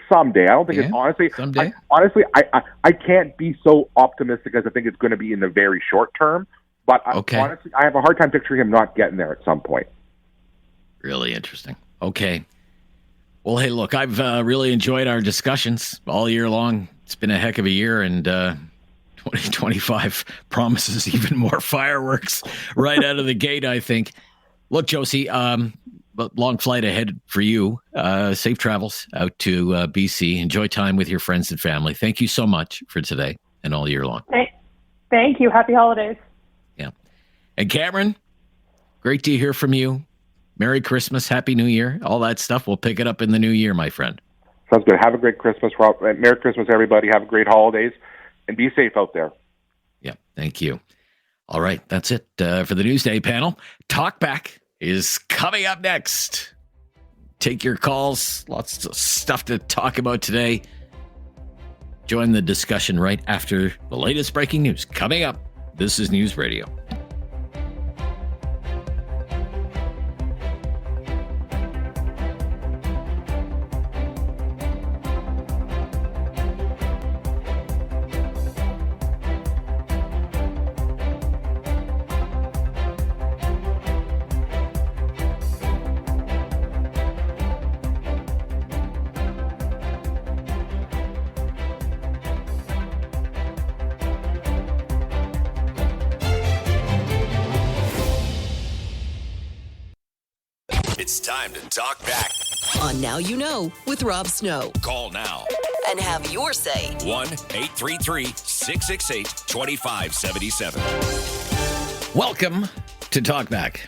Someday. I don't think it's honestly. Someday? I can't be so optimistic as I think it's going to be in the very short term. But honestly, I have a hard time picturing him not getting there at some point. Really interesting. Okay. Well, hey, look, I've really enjoyed our discussions all year long. It's been a heck of a year, and 2025 promises even more fireworks right out of the gate, I think. Look, Josie, long flight ahead for you. Safe travels out to BC. Enjoy time with your friends and family. Thank you so much for today and all year long. Thank you. Happy holidays. Yeah. And Cameron, great to hear from you. Merry Christmas, Happy New Year, all that stuff. We'll pick it up in the new year, my friend. Sounds good. Have a great Christmas, Rob. Merry Christmas, everybody. Have a great holidays, and be safe out there. Yeah, thank you. All right, that's it for the Newsday panel. Talkback is coming up next. Take your calls. Lots of stuff to talk about today. Join the discussion right after the latest breaking news. Coming up, this is News Radio. It's time to talk back. On Now You Know with Rob Snow. Call now. And have your say. 1-833-668-2577. Welcome to Talkback.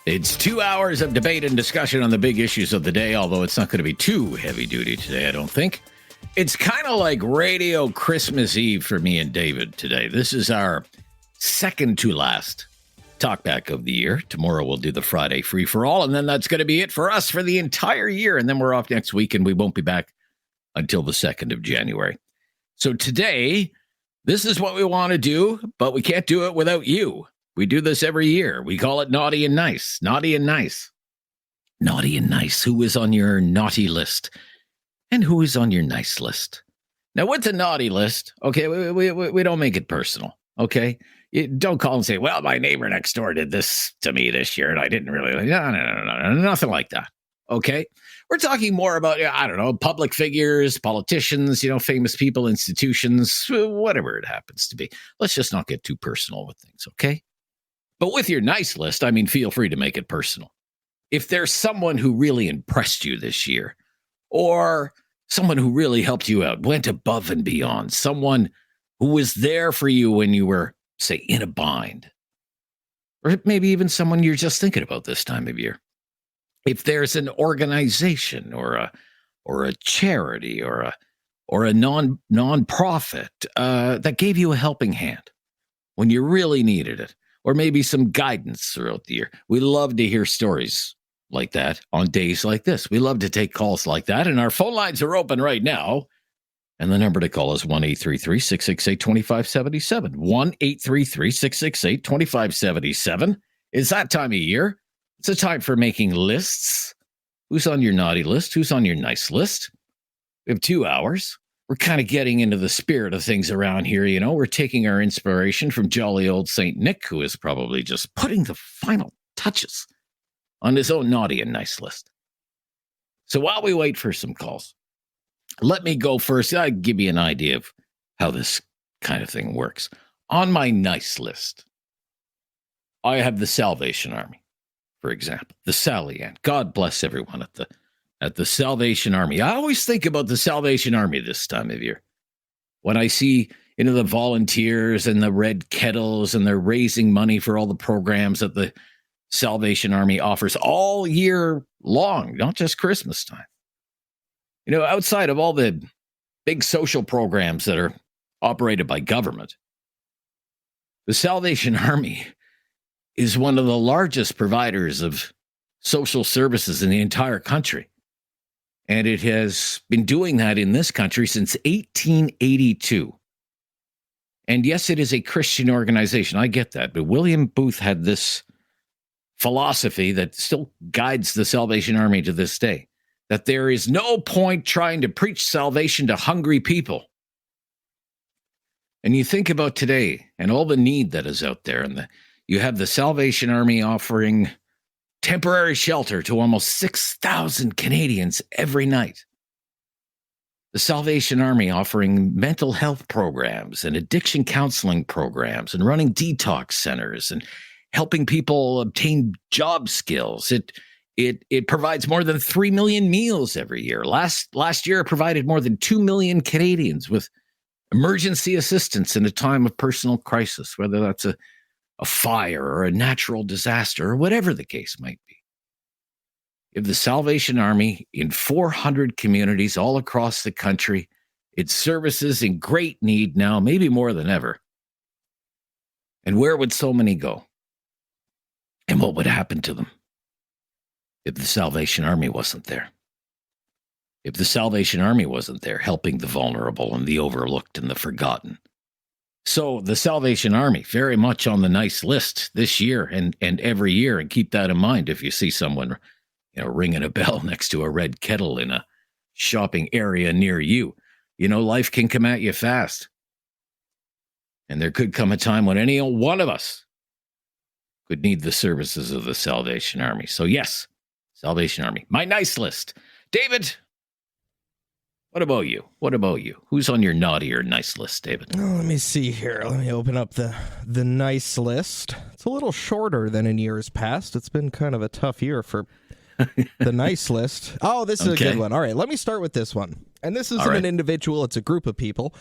It's 2 hours of debate and discussion on the big issues of the day, although it's not going to be too heavy duty today, I don't think. It's kind of like Radio Christmas Eve for me and David today. This is our second to last Talkback of the year. Tomorrow we'll do the Friday free for all, and then that's going to be it for us for the entire year. And then we're off next week, and we won't be back until the 2nd of January. So today, this is what we want to do, but we can't do it without you. We do this every year. We call it Naughty and Nice. Naughty and Nice. Naughty and Nice. Who is on your naughty list? And who is on your nice list? Now, what's a naughty list? Okay, we don't make it personal, okay? You don't call and say, well, my neighbor next door did this to me this year, and I didn't really. No, nothing like that. Okay? We're talking more about, I don't know, public figures, politicians, famous people, institutions, whatever it happens to be. Let's just not get too personal with things, okay? But with your nice list, I mean, feel free to make it personal. If there's someone who really impressed you this year, or someone who really helped you out, went above and beyond, someone who was there for you when you were, say, in a bind, or maybe even someone you're just thinking about this time of year. If there's an organization or a charity or a non-profit that gave you a helping hand when you really needed it, or maybe some guidance throughout the year, we love to hear stories like that on days like this. We love to take calls like that, and our phone lines are open right now. And the number to call is 1-833-668-2577. 1-833-668-2577. It's that time of year. It's a time for making lists. Who's on your naughty list? Who's on your nice list? We have 2 hours. We're kind of getting into the spirit of things around here, you know. We're taking our inspiration from jolly old St. Nick, who is probably just putting the final touches on his own naughty and nice list. So while we wait for some calls, let me go first. I'll give you an idea of how this kind of thing works. On my nice list, I have the Salvation Army, for example, the Sally Ann. God bless everyone at the Salvation Army. I always think about the Salvation Army this time of year. When I see, you know, the volunteers and the red kettles, and they're raising money for all the programs that the Salvation Army offers all year long, not just Christmas time. You know, outside of all the big social programs that are operated by government, the Salvation Army is one of the largest providers of social services in the entire country. And it has been doing that in this country since 1882. And yes, it is a Christian organization. I get that. But William Booth had this philosophy that still guides the Salvation Army to this day, that there is no point trying to preach salvation to hungry people. And you think about today and all the need that is out there, and you have the Salvation Army offering temporary shelter to almost 6,000 Canadians every night. The Salvation Army offering mental health programs and addiction counseling programs and running detox centers and helping people obtain job skills. It provides more than 3 million meals every year. Last year, it provided more than 2 million Canadians with emergency assistance in a time of personal crisis, whether that's a fire or a natural disaster or whatever the case might be. If the Salvation Army in 400 communities all across the country, its services in great need now, maybe more than ever. And where would so many go? And what would happen to them if the Salvation Army wasn't there? If the Salvation Army wasn't there helping the vulnerable and the overlooked and the forgotten? So the Salvation Army, very much on the nice list this year and every year. And keep that in mind if you see someone, you know, ringing a bell next to a red kettle in a shopping area near you. You know, life can come at you fast. And there could come a time when any one of us could need the services of the Salvation Army. So yes, Salvation Army, my nice list. David, what about you? What about you? Who's on your naughty or nice list, David? Oh, let me see here. Let me open up the nice list. It's a little shorter than in years past. It's been kind of a tough year for the nice list. Oh, this is a good one. All right, let me start with this one. And this isn't an individual, it's a group of people.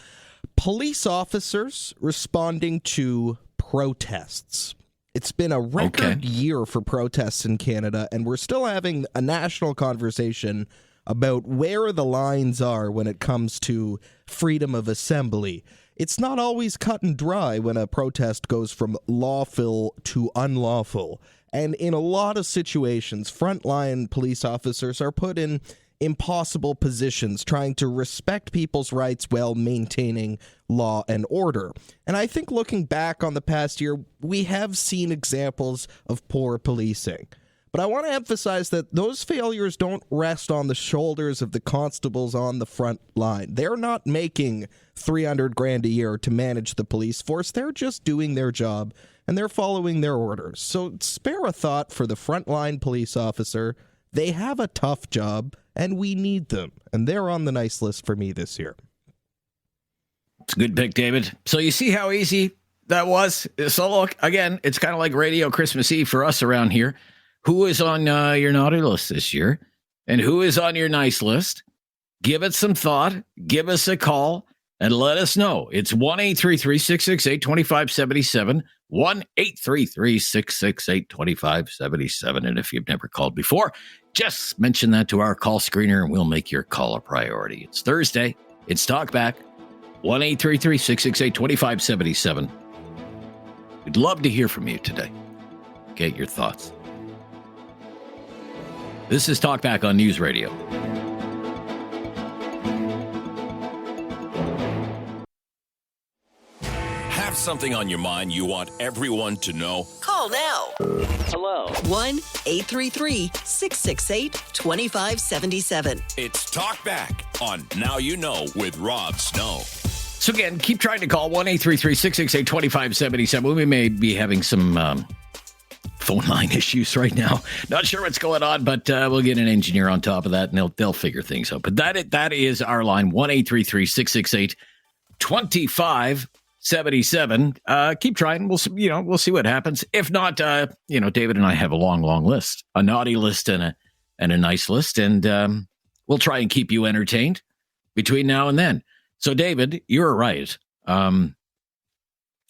Police officers responding to protests. It's been a record year for protests in Canada, and we're still having a national conversation about where the lines are when it comes to freedom of assembly. It's not always cut and dry when a protest goes from lawful to unlawful. And in a lot of situations, frontline police officers are put in impossible positions trying to respect people's rights while maintaining law and order. And I think looking back on the past year, we have seen examples of poor policing. But I want to emphasize that those failures don't rest on the shoulders of the constables on the front line. They're not making $300,000 a year to manage the police force. They're just doing their job, and they're following their orders. So spare a thought for the frontline police officer. They have a tough job, and we need them. And they're on the nice list for me this year. It's a good pick, David. So you see how easy that was? So look, again, it's kind of like Radio Christmas Eve for us around here. Who is on your naughty list this year? And who is on your nice list? Give it some thought. Give us a call and let us know. It's 1-833-668-2577. 1-833-668-2577. And if you've never called before, just mention that to our call screener and we'll make your call a priority. It's Thursday. It's Talkback. 1-833-668-2577. We'd love to hear from you today. Get your thoughts. This is Talkback on News Radio. Have something on your mind you want everyone to know? Call now. Hello. 1-833-668-2577. It's Talkback on Now You Know with Rob Snow. So again, keep trying to call 1-833-668-2577. We may be having some phone line issues right now. Not sure what's going on, but we'll get an engineer on top of that, and they'll figure things out. But that is our line, 1-833-668-2577. Keep trying. We'll see what happens. If not, David and I have a long list, a naughty list and a nice list, and we'll try and keep you entertained between now and then. So, David, you're right.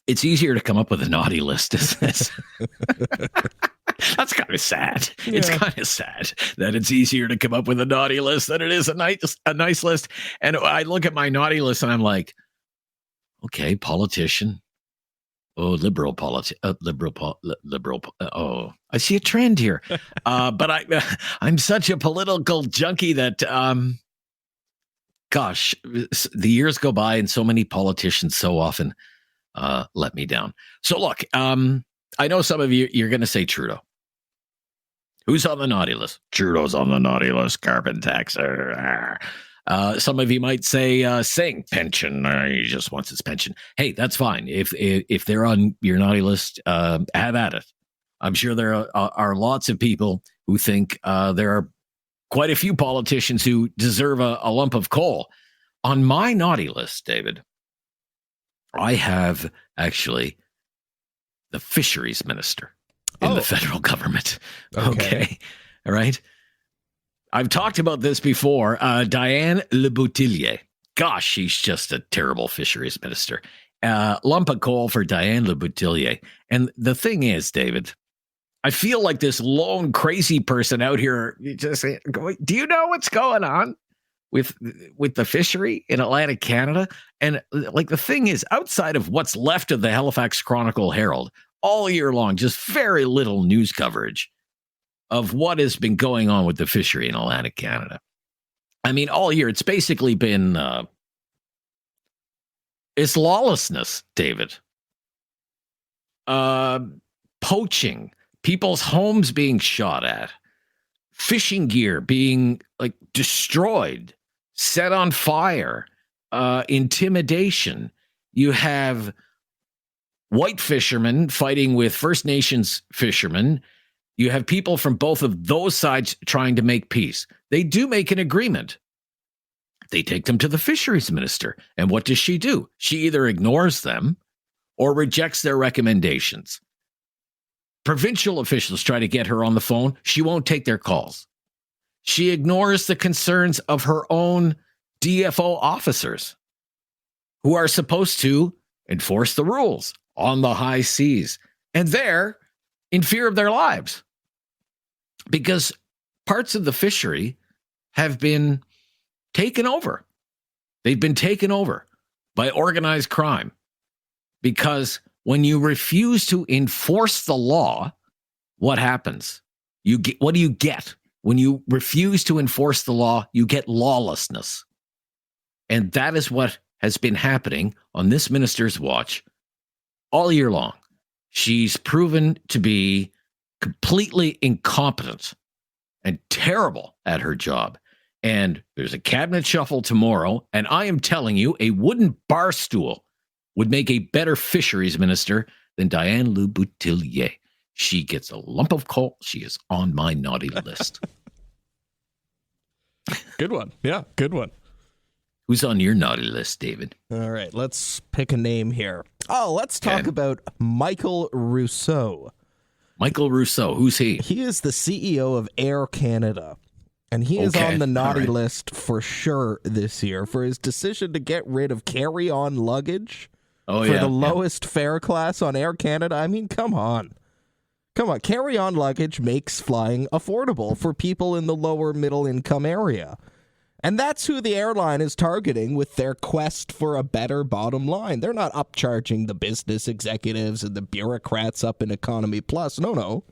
It's easier to come up with a naughty list, isn't it? That's kind of sad. Yeah. It's kind of sad that it's easier to come up with a naughty list than it is a nice list. And I look at my naughty list and I'm like, okay, politician. Oh, liberal. Oh, I see a trend here. But I'm such a political junkie that, gosh, the years go by and so many politicians so often let me down. So look, I know some of you're going to say Trudeau. Who's on the naughty list? Trudeau's on the naughty list. Carbon tax. Some of you might say Singh, pension. He just wants his pension. Hey, that's fine. If they're on your naughty list, have at it. I'm sure there are lots of people who think there are quite a few politicians who deserve a lump of coal. On my naughty list, David, I have actually the fisheries minister in the federal government. Okay. All right. I've talked about this before. Diane Le Boutillier. Gosh, she's just a terrible fisheries minister. Lump of coal for Diane Le Boutillier. And the thing is, David, I feel like this lone crazy person out here just saying, do you know what's going on with the fishery in Atlantic Canada? And like the thing is, outside of what's left of the Halifax Chronicle Herald, all year long, just very little news coverage of what has been going on with the fishery in Atlantic Canada. I mean, all year, it's basically been, it's lawlessness, David. Poaching, people's homes being shot at, fishing gear being like destroyed, set on fire, intimidation. You have white fishermen fighting with First Nations fishermen. You have people from both of those sides trying to make peace. They do make an agreement. They take them to the fisheries minister. And what does she do? She either ignores them or rejects their recommendations. Provincial officials try to get her on the phone. She won't take their calls. She ignores the concerns of her own DFO officers who are supposed to enforce the rules on the high seas. And they're in fear of their lives because parts of the fishery have been taken over. They've been taken over by organized crime because when you refuse to enforce the law, what happens? What do you get? When you refuse to enforce the law, you get lawlessness. And that is what has been happening on this minister's watch all year long. She's proven to be completely incompetent and terrible at her job. And there's a cabinet shuffle tomorrow, and I am telling you, a wooden bar stool would make a better fisheries minister than Diane Le Boutillier. She gets a lump of coal. She is on my naughty list. Good one. Yeah, good one. Who's on your naughty list, David? All right, let's pick a name here. Oh, let's talk about Michael Rousseau. Michael Rousseau, who's he? He is the CEO of Air Canada. And he is on the naughty list for sure this year for his decision to get rid of carry-on luggage for the lowest fare class on Air Canada. I mean, come on. Come on. Carry-on luggage makes flying affordable for people in the lower middle-income area. And that's who the airline is targeting with their quest for a better bottom line. They're not upcharging the business executives and the bureaucrats up in Economy Plus. No.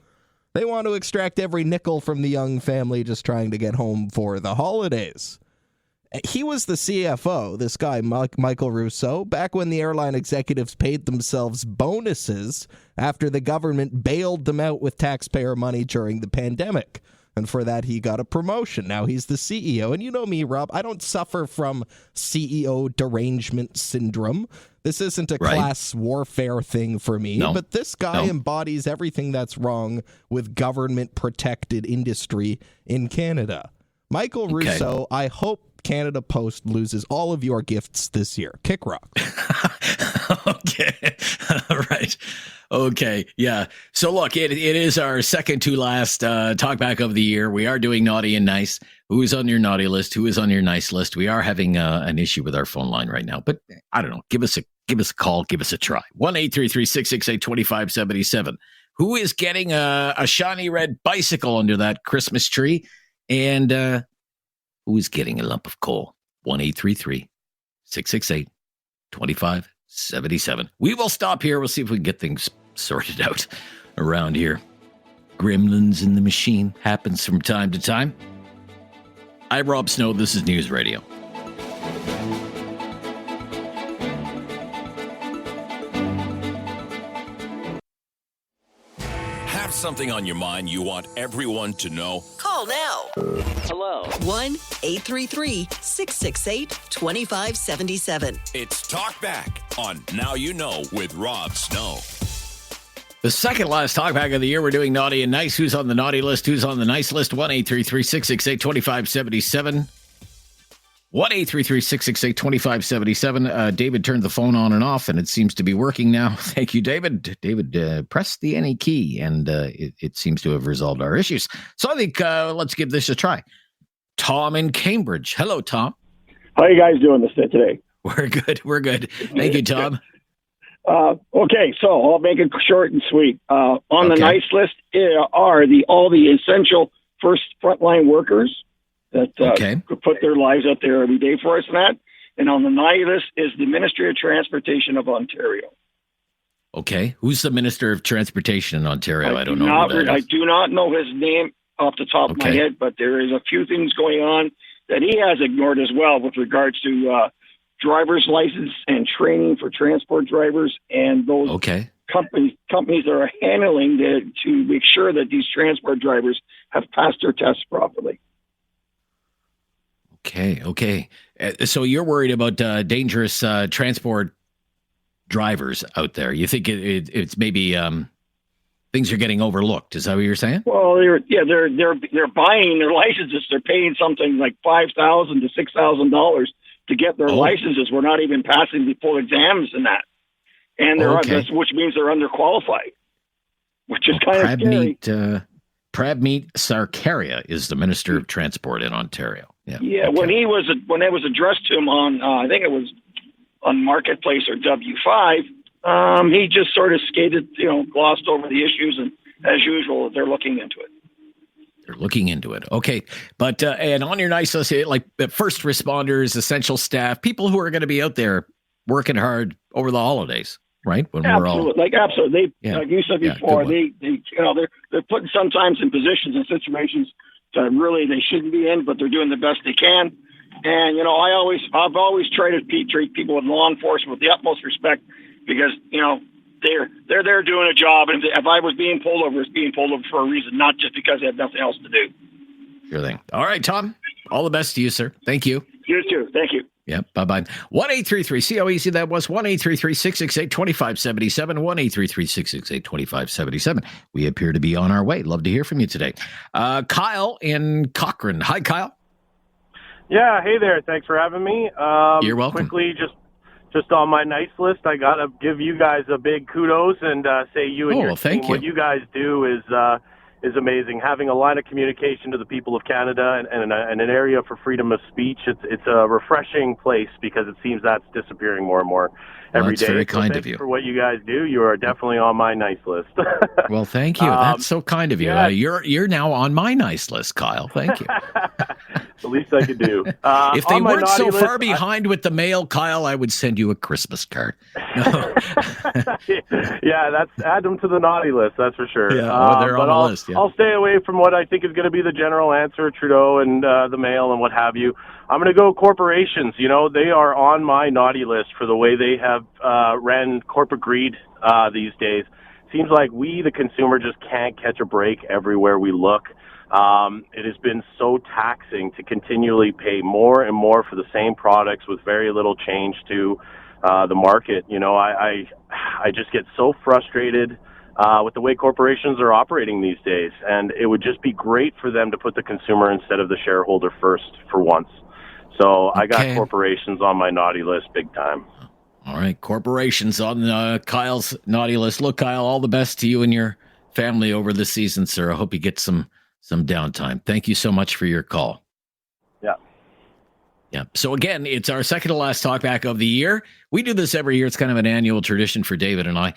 They want to extract every nickel from the young family just trying to get home for the holidays. He was the CFO, this guy, Michael Rousseau, back when the airline executives paid themselves bonuses after the government bailed them out with taxpayer money during the pandemic. And for that, he got a promotion. Now he's the CEO. And you know me, Rob, I don't suffer from CEO derangement syndrome. This isn't a class warfare thing for me. No. But this guy embodies everything that's wrong with government-protected industry in Canada. Michael Rousseau, I hope Canada Post loses all of your gifts this year. Kick rock. Okay. All right. Okay. Yeah. So look, it is our second to last talkback of the year. We are doing naughty and nice. Who is on your naughty list? Who is on your nice list? We are having an issue with our phone line right now, but I don't know. Give us a call. Give us a try. 1-833-668-2577. Who is getting a shiny red bicycle under that Christmas tree? And who is getting a lump of coal? 1-833-668-2577. We will stop here. We'll see if we can get things sorted out around here. Gremlins in the machine happens from time to time. I'm Rob Snow. This is News Radio. Have something on your mind you want everyone to know? Call now. Hello. 1-833-668-2577. It's Talkback on Now You Know with Rob Snow. The second last talkback of the year, we're doing naughty and nice. Who's on the naughty list? Who's on the nice list? 1-833-668-2577. 1-833-668-2577. David turned the phone on and off, and it seems to be working now. Thank you, David. David pressed the any key, and it seems to have resolved our issues. So I think let's give this a try. Tom in Cambridge. Hello, Tom. How are you guys doing this day today? We're good. We're good. Thank you, Tom. Okay, so I'll make it short and sweet. On the nice list are all the essential frontline workers that could put their lives out there every day for us and that. And on the naughty list is the Ministry of Transportation of Ontario. Okay. Who's the Minister of Transportation in Ontario? I don't know. I do not know his name off the top of my head, but there is a few things going on that he has ignored as well with regards to driver's license and training for transport drivers and those companies that are handling to make sure that these transport drivers have passed their tests properly. Okay. So you're worried about dangerous transport drivers out there. You think it's maybe things are getting overlooked. Is that what you're saying? Well, they're buying their licenses. They're paying something like $5,000 to $6,000 to get their licenses. We're not even passing the full exams in that, and which means they're underqualified, which is kind of scary. Prabmeet Sarkaria is the Minister of Transport in Ontario. Yeah. When it was addressed to him on, I think it was on Marketplace or W5, he just sort of glossed over the issues, and as usual, they're looking into it. They're looking into it. Okay. But, and on your nice list, like first responders, essential staff, people who are going to be out there working hard over the holidays, right? When absolutely. Like you said before, they're putting sometimes in positions and situations that really they shouldn't be in, but they're doing the best they can. And, I've always tried to treat people with law enforcement with the utmost respect because, they're there doing a job, and if I was being pulled over, it's being pulled over for a reason, not just because they have nothing else to do. Sure thing. All right, Tom. All the best to you, sir. Thank you. You too. Thank you. Yep. Bye-bye. 1-833. See how easy that was? 1-833-668-2577. 1-833-668-2577. We appear to be on our way. Love to hear from you today. Kyle in Cochrane. Hi, Kyle. Yeah. Hey there. Thanks for having me. You're welcome. Quickly, just on my nice list, I got to give you guys a big kudos and say you and your team, what you guys do is amazing. Having a line of communication to the people of Canada and an area for freedom of speech, it's a refreshing place because it seems that's disappearing more and more every day. That's very kind of you. For what you guys do, you are definitely on my nice list. Well, thank you. That's so kind of you. Yeah. You're now on my nice list, Kyle. Thank you. The least I could do. If they weren't so far behind with the mail, Kyle, I would send you a Christmas card. No. Yeah, add them to the naughty list, that's for sure. Yeah, they're on the list. Yeah. I'll stay away from what I think is going to be the general answer, Trudeau and the mail and what have you. I'm going to go corporations. You know, they are on my naughty list for the way they have ran corporate greed these days. Seems like we, the consumer, just can't catch a break everywhere we look. It has been so taxing to continually pay more and more for the same products with very little change to the market. You know, I just get so frustrated with the way corporations are operating these days, and it would just be great for them to put the consumer instead of the shareholder first for once. So I got corporations on my naughty list big time. All right, corporations on Kyle's naughty list. Look, Kyle, all the best to you and your family over the season, sir. I hope you get some downtime. Thank you so much for your call. Yeah. So again, it's our second to last talkback of the year. We do this every year. It's kind of an annual tradition for David and I.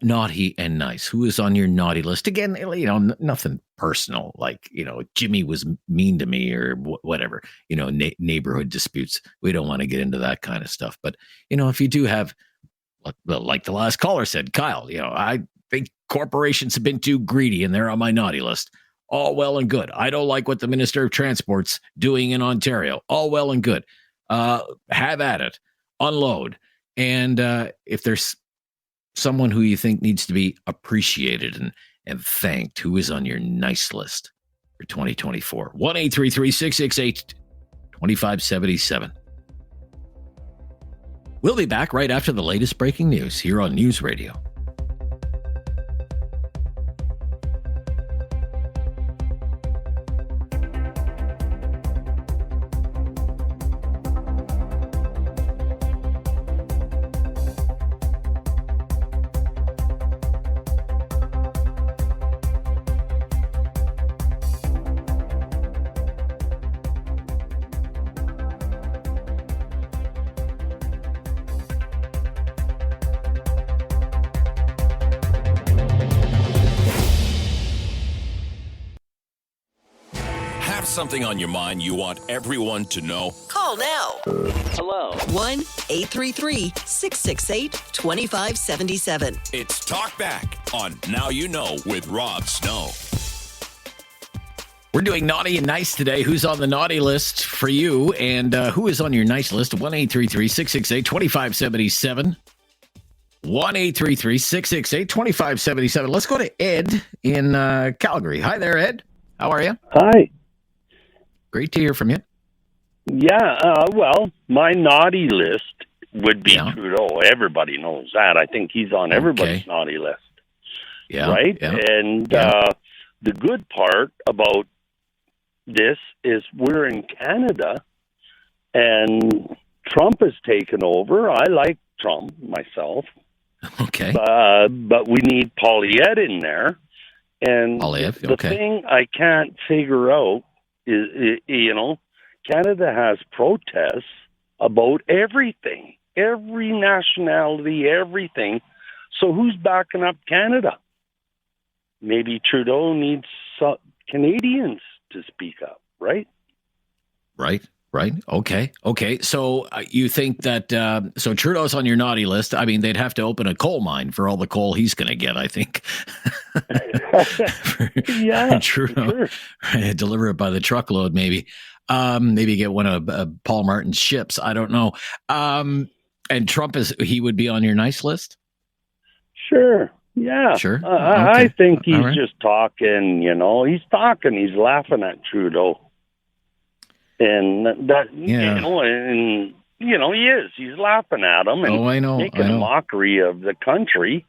Naughty and nice. Who is on your naughty list? Again, you know, nothing personal, like, you know, Jimmy was mean to me or whatever, you know, neighborhood disputes. We don't want to get into that kind of stuff. But, you know, if you do have, like the last caller said, Kyle, you know, I think corporations have been too greedy and they're on my naughty list. All well and good. I don't like what the Minister of Transport's doing in Ontario. All well and good. Have at it. Unload. And if there's someone who you think needs to be appreciated and thanked, who is on your nice list for 2024? 1-833-668-2577. We'll be back right after the latest breaking news here on News Radio. Something on your mind you want everyone to know? Call now. Hello. 1-833-668-2577. It's Talkback on Now You Know with Rob Snow. We're doing naughty and nice today. Who's on the naughty list for you? And who is on your nice list? 1-833-668-2577. 1-833-668-2577. Let's go to Ed in Calgary. Hi there, Ed. How are you? Hi. Great to hear from you. Yeah, well, my naughty list would be Trudeau. Everybody knows that. I think he's on everybody's naughty list. Yeah. Right? Yeah. And the good part about this is we're in Canada, and Trump has taken over. I like Trump myself. Okay. But we need Poilievre in there. And the thing I can't figure out is, you know, Canada has protests about everything, every nationality, everything. So who's backing up Canada? Maybe Trudeau needs Canadians to speak up, right? Right. Okay. So you think that, so Trudeau's on your naughty list. I mean, they'd have to open a coal mine for all the coal he's going to get, I think. Yeah. Trudeau. Sure. Deliver it by the truckload, maybe. Maybe get one of Paul Martin's ships. I don't know. And Trump, he would be on your nice list? Sure. Yeah. Sure. Okay. I think he's just talking, you know. He's talking. He's laughing at Trudeau. And that, you know, and, you know, he is. He's laughing at him and making a mockery of the country.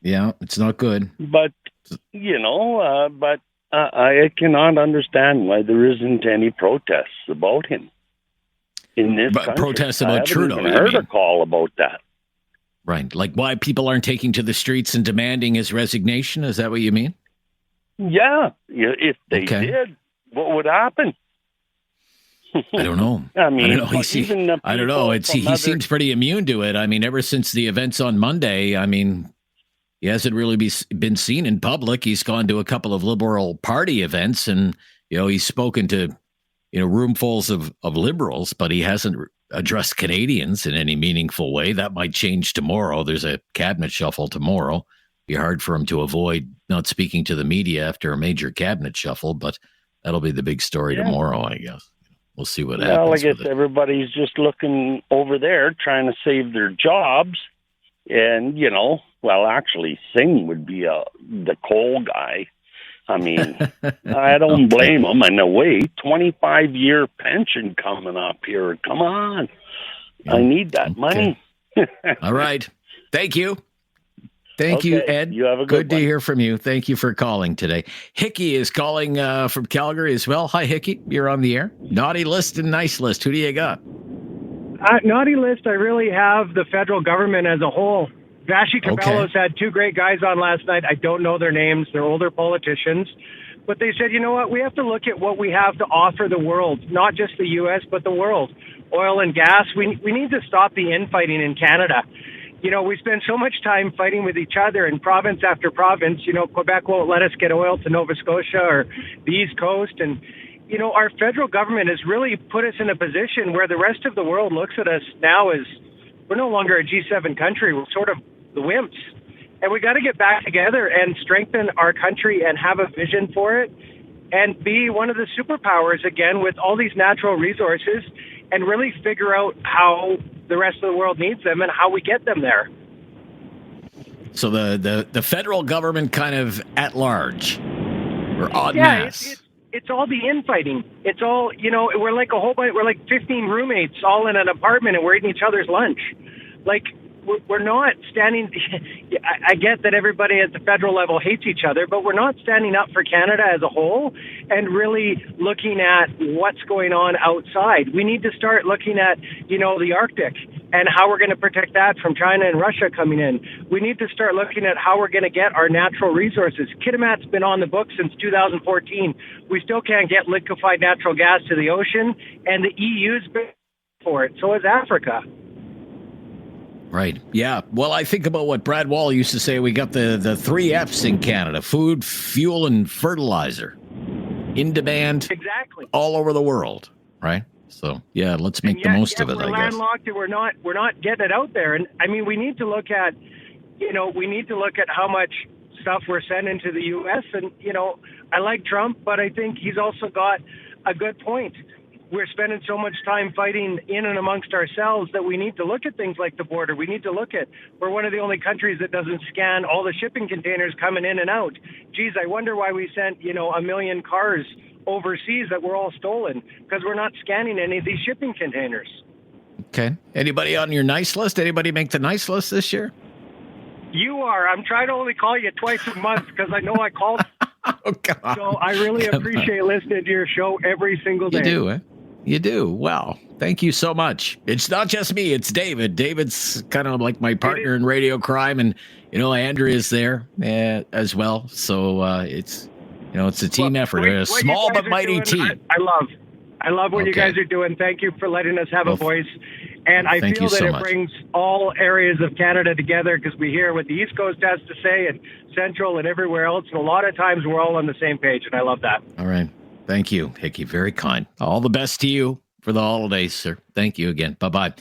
Yeah, it's not good. But, you know, I cannot understand why there isn't any protests about him in this country. Protests about Trudeau, I haven't heard a call about that. Right. Like why people aren't taking to the streets and demanding his resignation? Is that what you mean? Yeah. If they did, what would happen? I don't know. I mean, I don't know. He seems pretty immune to it. I mean, ever since the events on Monday, I mean, he hasn't really been seen in public. He's gone to a couple of Liberal Party events, and you know, he's spoken to roomfuls of liberals, but he hasn't addressed Canadians in any meaningful way. That might change tomorrow. There's a cabinet shuffle tomorrow. Be hard for him to avoid not speaking to the media after a major cabinet shuffle, but that'll be the big story tomorrow, I guess. We'll see what happens. Well, I guess everybody's just looking over there trying to save their jobs. And, actually Singh would be the coal guy. I mean, I don't blame him in a way. 25-year pension coming up here. Come on. I need that money. All right. Thank you. Thank you, Ed. You have a good to hear from you. Thank you for calling today. Hickey is calling from Calgary as well. Hi, Hickey. You're on the air. Naughty list and nice list. Who do you got? Naughty list, I really have the federal government as a whole. Vashi Cabello's had two great guys on last night. I don't know their names. They're older politicians. But they said, you know what? We have to look at what we have to offer the world, not just the U.S., but the world. Oil and gas. We need to stop the infighting in Canada. We spend so much time fighting with each other in province after province. Quebec won't let us get oil to Nova Scotia or the East Coast. And, our federal government has really put us in a position where the rest of the world looks at us now as we're no longer a G7 country. We're sort of the wimps. And we got to get back together and strengthen our country and have a vision for it and be one of the superpowers again with all these natural resources and really figure out how the rest of the world needs them and how we get them there. So the federal government kind of at large or en masse. It's all the infighting. It's all, we're like a whole bunch, we're like 15 roommates all in an apartment and we're eating each other's lunch. Like, we're not standing. I get that everybody at the federal level hates each other, but we're not standing up for Canada as a whole and really looking at what's going on outside. We need to start looking at, the Arctic and how we're going to protect that from China and Russia coming in. We need to start looking at how we're going to get our natural resources. Kitimat's been on the books since 2014. We still can't get liquefied natural gas to the ocean, and the EU's been for it. So is Africa. Right. Yeah. Well, I think about what Brad Wall used to say. We got the 3 F's in Canada: food, fuel, and fertilizer. In demand. Exactly. All over the world. Right. So, yeah, let's make the most of it, I guess. We're landlocked and we're not getting it out there. And I mean, we need to look at, how much stuff we're sending to the U.S. And, I like Trump, but I think he's also got a good point. We're spending so much time fighting in and amongst ourselves that we need to look at things like the border. We need to look at, we're one of the only countries that doesn't scan all the shipping containers coming in and out. Geez, I wonder why we sent, 1 million cars overseas that were all stolen, because we're not scanning any of these shipping containers. Okay. Anybody on your nice list? Anybody make the nice list this year? You are. I'm trying to only call you twice a month because I know I called. Oh, God. So I really appreciate listening to your show every single day. You do, eh? You do. Wow. Thank you so much. It's not just me. It's David. David's kind of like my partner in radio crime. And, Andrea's there as well. So it's a team effort. A small but mighty team. I love what you guys are doing. Thank you for letting us have a voice. And I feel that it brings all areas of Canada together because we hear what the East Coast has to say and Central and everywhere else. And a lot of times we're all on the same page. And I love that. All right. Thank you, Hickey. Very kind. All the best to you for the holidays, sir. Thank you again. Bye-bye.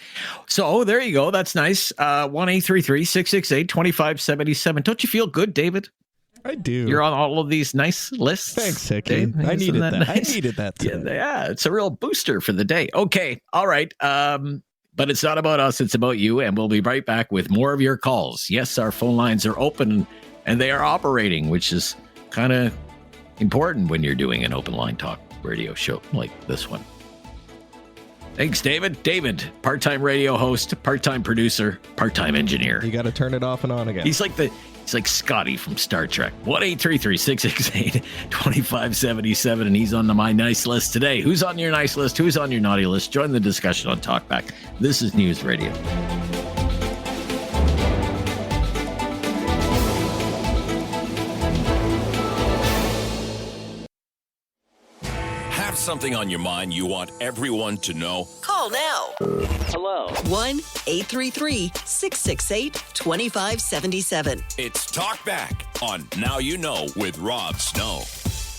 So there you go. That's nice. 1-833-668-2577. Don't you feel good, David? I do. You're on all of these nice lists. Thanks, Hickey. I needed that. Nice? I needed that too. Yeah, it's a real booster for the day. Okay. All right. But it's not about us. It's about you. And we'll be right back with more of your calls. Yes, our phone lines are open and they are operating, which is kind of important when you're doing an open line talk radio show like this one. Thanks, David. David, part-time radio host, part-time producer, part-time engineer. You got to turn it off and on again. He's like Scotty from Star Trek. 1-833-668-2577, and he's on my nice list today. Who's on your nice list? Who's on your naughty list? Join the discussion on Talkback. This is News Radio. Something on your mind you want everyone to know? Call now. Hello. 1-833-668-2577. It's Talkback on Now You Know with Rob Snow.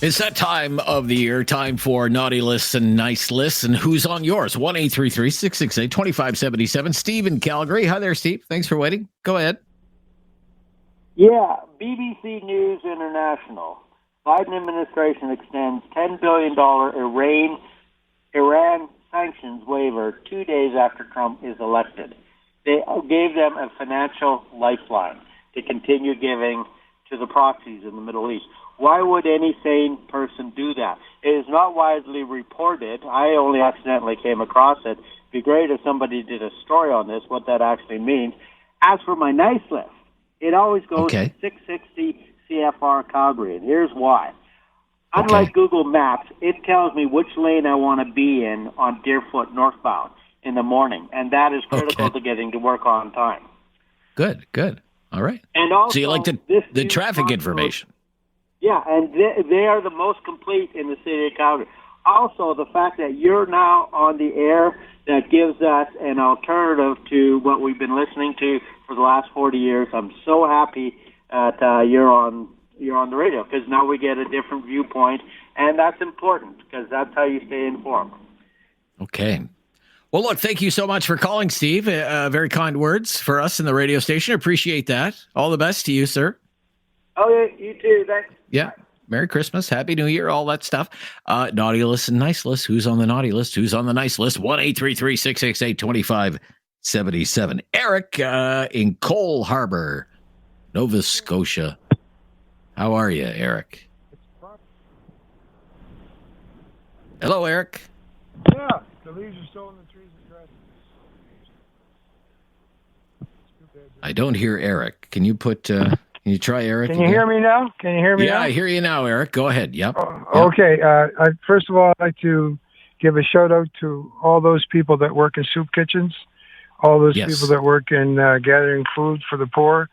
It's that time of the year, time for naughty lists and nice lists. And who's on yours? 1-833-668-2577. Steve in Calgary. Hi there, Steve. Thanks for waiting. Go ahead. Yeah, BBC News International. Biden administration extends $10 billion Iran sanctions waiver 2 days after Trump is elected. They gave them a financial lifeline to continue giving to the proxies in the Middle East. Why would any sane person do that? It is not widely reported. I only accidentally came across it. It'd be great if somebody did a story on this, what that actually means. As for my nice list, it always goes to 660 CFR Calgary, and here's why. Unlike Google Maps, it tells me which lane I want to be in on Deerfoot northbound in the morning, and that is critical to getting to work on time. Good. All right. And also, so you like the traffic information? Yeah, and they are the most complete in the city of Calgary. Also, the fact that you're now on the air, that gives us an alternative to what we've been listening to for the last 40 years. I'm so happy that you're on the radio, because now we get a different viewpoint, and that's important because that's how you stay informed. Okay. Well, look, thank you so much for calling, Steve. Very kind words for us in the radio station. Appreciate that. All the best to you, sir. Oh, yeah, you too. Thanks. Yeah. Merry Christmas, Happy New Year, all that stuff. Naughty list and nice list. Who's on the naughty list? Who's on the nice list? 1-833-668-2577. Eric in Cole Harbor, Nova Scotia. How are you, Eric? Hello, Eric. Yeah, the leaves are still in the trees and grasses. I don't hear Eric. Can you put... Can you try Eric? Can you hear me now? Yeah, I hear you now, Eric. Go ahead. Yep. Okay. First of all, I'd like to give a shout out to all those people that work in soup kitchens, all those people that work in gathering food for the poor,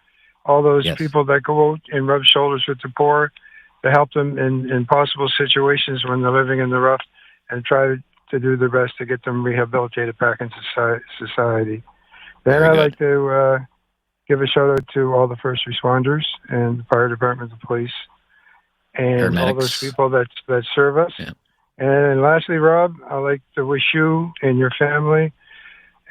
all those people that go out and rub shoulders with the poor to help them in impossible situations when they're living in the rough, and try to do their best to get them rehabilitated back into society. Then I'd like to give a shout out to all the first responders and the fire department, the police, and all those people that serve us. Yeah. And lastly, Rob, I'd like to wish you and your family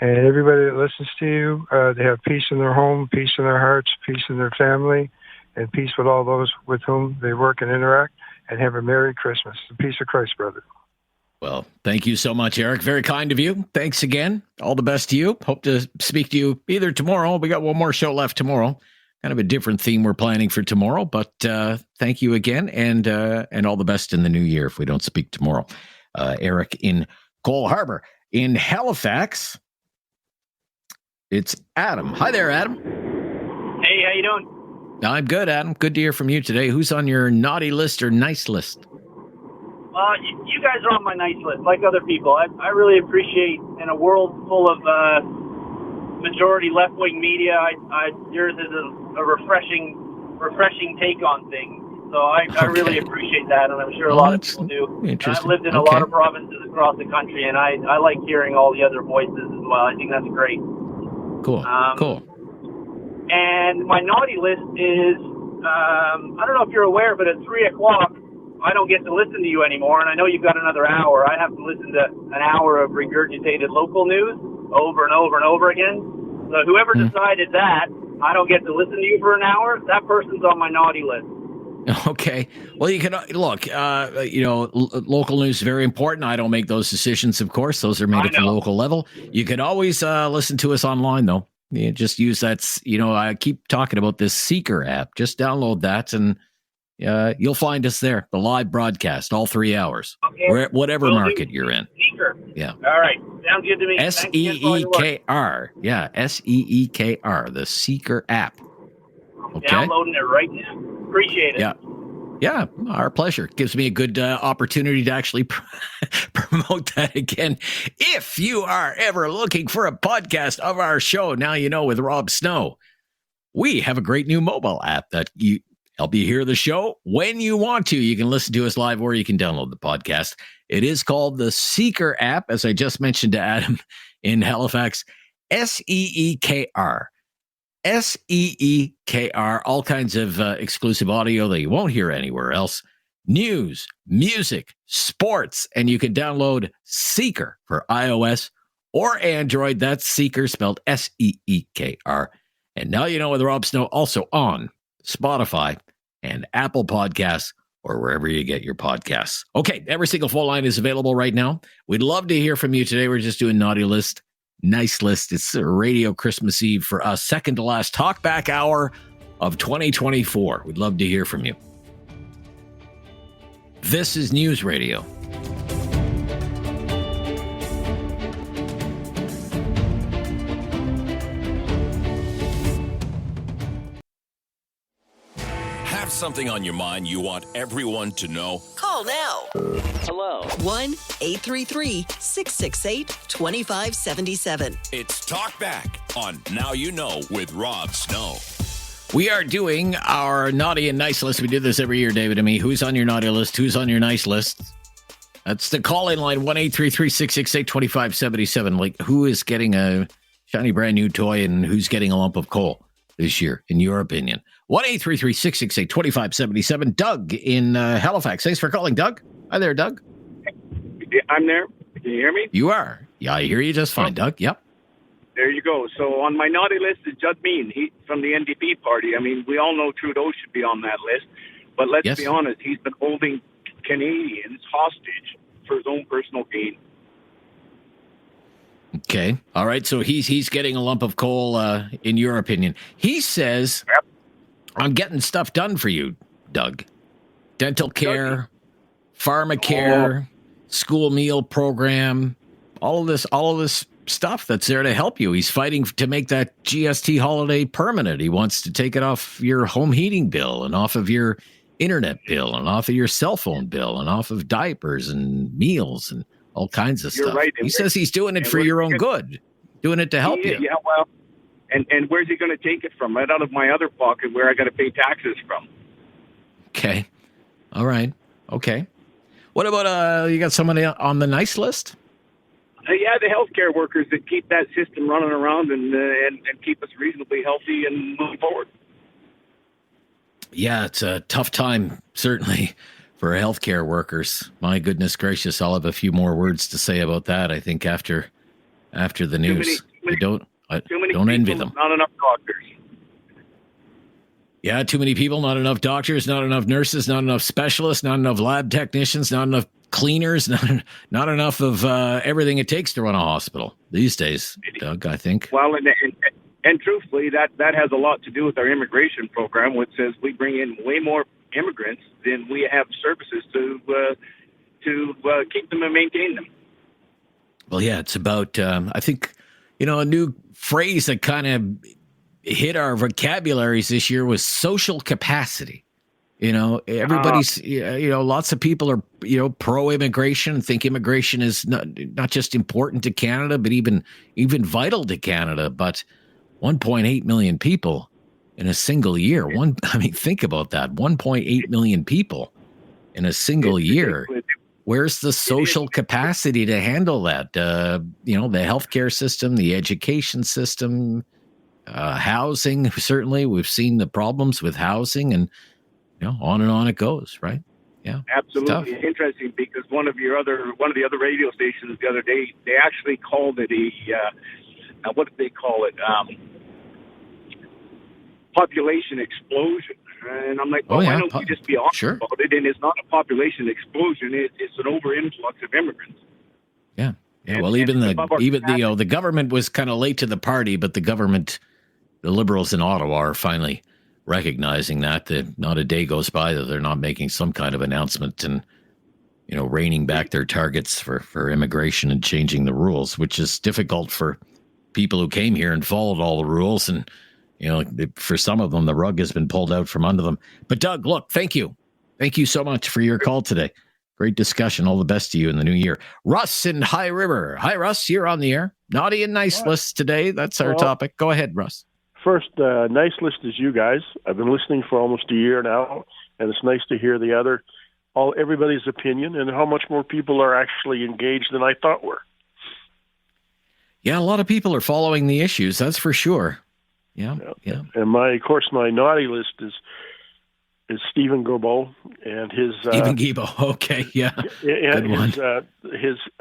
and everybody that listens to you, they have peace in their home, peace in their hearts, peace in their family, and peace with all those with whom they work and interact, and have a Merry Christmas. The peace of Christ, brother. Well, thank you so much, Eric. Very kind of you. Thanks again. All the best to you. Hope to speak to you either tomorrow. We got one more show left tomorrow. Kind of a different theme we're planning for tomorrow, but thank you again, and all the best in the new year if we don't speak tomorrow. Eric in Cole Harbor. In Halifax, it's Adam. Hi there, Adam. Hey, how you doing? I'm good, Adam. Good to hear from you today. Who's on your naughty list or nice list? You guys are on my nice list, like other people. I really appreciate, in a world full of majority left-wing media, yours is a refreshing take on things. So I really appreciate that, and I'm sure a lot of people do. I've lived in a lot of provinces across the country, and I like hearing all the other voices as well. I think that's great. Cool. Cool. And my naughty list is, I don't know if you're aware, but at 3 o'clock, I don't get to listen to you anymore, and I know you've got another hour. I have to listen to an hour of regurgitated local news over and over and over again. So whoever decided that, I don't get to listen to you for an hour, that person's on my naughty list. Okay. Well, you can look, local news is very important. I don't make those decisions, of course. Those are made at the local level. You can always listen to us online, though. You just use that. I keep talking about this Seeker app. Just download that, and you'll find us there. The live broadcast, all 3 hours, whatever market you're in. Seeker. Yeah. All right. Sounds good to me. SEEKR. Yeah, SEEKR, the Seeker app. Okay. Downloading it right now. Appreciate it. Yeah, our pleasure. Gives me a good opportunity to actually promote that again. If you are ever looking for a podcast of our show, now you know with Rob Snow, we have a great new mobile app that help you hear the show when you want to. You can listen to us live, or you can download the podcast. It is called the Seeker app, as I just mentioned to Adam in Halifax. SEEKR. SEEKR, all kinds of exclusive audio that you won't hear anywhere else. news, music, sports, and you can download Seeker for iOS or Android. That's Seeker, spelled Seekr. And Now You Know with Rob Snow, also on Spotify and Apple Podcasts, or wherever you get your podcasts. Okay, every single phone line is available right now. We'd love to hear from you today. We're just doing Naughty List, Nice List. It's a radio Christmas Eve for us, second to last Talkback hour of 2024. We'd love to hear from you. This is News Radio. Have something on your mind you want everyone to know? Call now. Hello. 1-833-668-2577. It's Talkback on Now You Know with Rob Snow. We are doing our naughty and nice list. We do this every year, David and me. Who's on your naughty list? Who's on your nice list? That's the call-in line, 1-833-668-2577. Like, who is getting a shiny brand new toy and who's getting a lump of coal this year, in your opinion? 1-833-668-2577. Doug in Halifax. Thanks for calling, Doug. Hi there, Doug. I'm there. Can you hear me? You are. Yeah, I hear you just fine, Doug. Yep. There you go. So on my naughty list is Judd Mean. He from the NDP party. I mean, we all know Trudeau should be on that list. But let's be honest, he's been holding Canadians hostage for his own personal gain. Okay. All right. So he's getting a lump of coal, in your opinion. He says, I'm getting stuff done for you, Doug. Dental care, pharmacare, school meal program, all of this stuff that's there to help you. He's fighting to make that GST holiday permanent. He wants to take it off your home heating bill and off of your internet bill and off of your cell phone bill and off of diapers and meals and all kinds of stuff. Right. He says he's doing it for your own good, doing it to help you. Yeah, well, and where's he going to take it from? Right out of my other pocket where I got to pay taxes from. Okay. All right. Okay. What about, you got somebody on the nice list? Yeah, the healthcare workers that keep that system running around and keep us reasonably healthy and moving forward. Yeah, it's a tough time, certainly, for healthcare workers. My goodness gracious, I'll have a few more words to say about that, I think, after the news. I don't envy them. Not enough doctors. Yeah, too many people, not enough doctors, not enough nurses, not enough specialists, not enough lab technicians, not enough cleaners, not enough of everything it takes to run a hospital these days, Doug, I think. Well, and truthfully, that has a lot to do with our immigration program, which says we bring in way more immigrants than we have services to keep them and maintain them. Well, yeah, it's about, I think, a new phrase that kind of hit our vocabularies this year was social capacity. Everybody's, lots of people are, pro-immigration, think immigration is not just important to Canada, but even vital to Canada. But 1.8 million people in a single year. Think about that. 1.8 million people in a single year. Where's the social capacity to handle that? The healthcare system, the education system, housing. Certainly, we've seen the problems with housing and, on and on it goes, right? Yeah, absolutely. Interesting because one of the other radio stations the other day, they actually called it what did they call it? Population explosion. And I'm like, why don't we just be honest about it? And it's not a population explosion; it's an over-influx of immigrants. Yeah. Well, even the government was kind of late to the party, but the Liberals in Ottawa are finally recognizing that not a day goes by that they're not making some kind of announcement and, reining back their targets for immigration and changing the rules, which is difficult for people who came here and followed all the rules. And, for some of them, the rug has been pulled out from under them. But Doug, look, thank you. Thank you so much for your call today. Great discussion. All the best to you in the new year. Russ in High River. Hi, Russ. You're on the air. Naughty and nice lists today. That's our topic. Go ahead, Russ. First, nice list is you guys. I've been listening for almost a year now, and it's nice to hear everybody's opinion and how much more people are actually engaged than I thought were. Yeah, a lot of people are following the issues. That's for sure. Yeah. And my naughty list is is Stephen Gobo and his Stephen Guilbeault. Okay, yeah, and good one.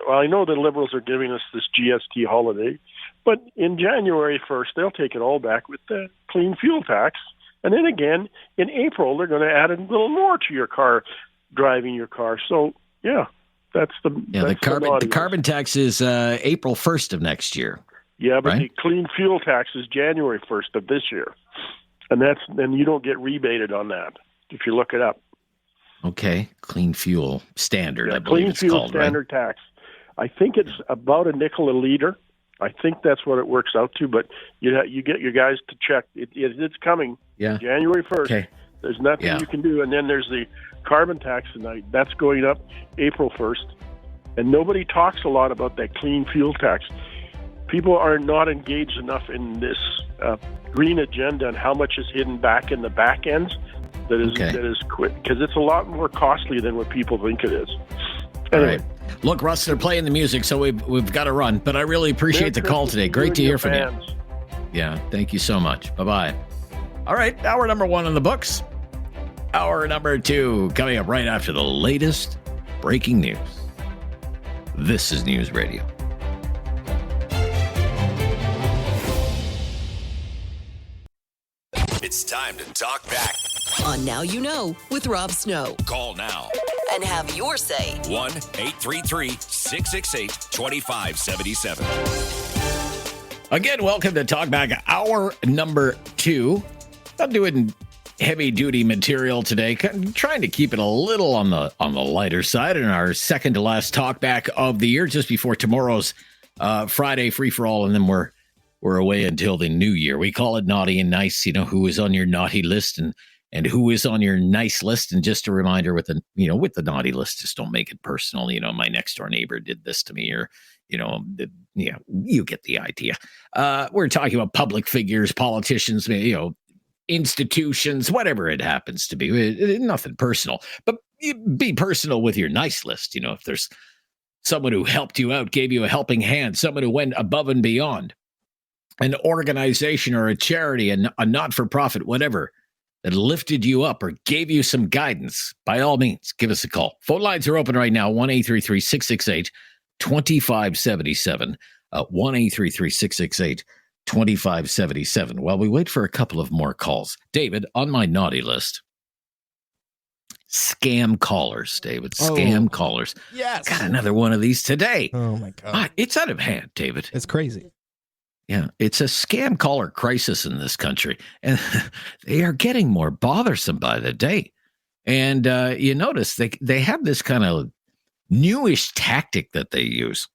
Well, I know the Liberals are giving us this GST holiday, but in January 1st they'll take it all back with the clean fuel tax, and then again in April they're going to add a little more to your car, driving your car. So yeah, that's the carbon tax is April 1st of next year. Yeah, but right? the clean fuel tax is January 1st of this year, and you don't get rebated on that if you look it up. Okay, clean fuel standard. Yeah, I believe clean it's fuel called, standard right? tax. I think it's about $0.05 a liter. I think that's what it works out to. But you get your guys to check. It's coming. Yeah, January 1st. Okay. There's nothing you can do, and then there's the carbon tax, and that's going up April 1st. And nobody talks a lot about that clean fuel tax. People are not engaged enough in this green agenda and how much is hidden back in the back ends that is quit, because it's a lot more costly than what people think it is. Anyway. All right. Look, Russ, they're playing the music, so we've got to run. But I really appreciate the call today. Great to hear from you. Yeah, thank you so much. Bye-bye. All right, hour number 1 in the books. Hour number 2 coming up right after the latest breaking news. This is News Radio. It's time to talk back. On Now You Know with Rob Snow. Call now and have your say. 1-833-668-2577. Again, welcome to Talkback, hour number 2. I'm doing heavy-duty material today, trying to keep it a little on the lighter side in our second to last Talkback of the year, just before tomorrow's Friday free-for-all, and then we're away until the new year. We call it naughty and nice, who is on your naughty list and who is on your nice list. And just a reminder with the naughty list, just don't make it personal. My next door neighbor did this to me, or, you get the idea. We're talking about public figures, politicians, institutions, whatever it happens to be. Nothing personal, but be personal with your nice list. If there's someone who helped you out, gave you a helping hand, someone who went above and beyond, an organization or a charity, a not-for-profit, whatever, that lifted you up or gave you some guidance, by all means, give us a call. Phone lines are open right now, 1-833-668-2577, 1-833-668-2577. While we wait for a couple of more calls. David, on my naughty list, scam callers, David, scam callers. Yes. Got another one of these today. Oh, my God. It's out of hand, David. It's crazy. Yeah, it's a scam caller crisis in this country, and they are getting more bothersome by the day. And you notice they have this kind of newish tactic that they use.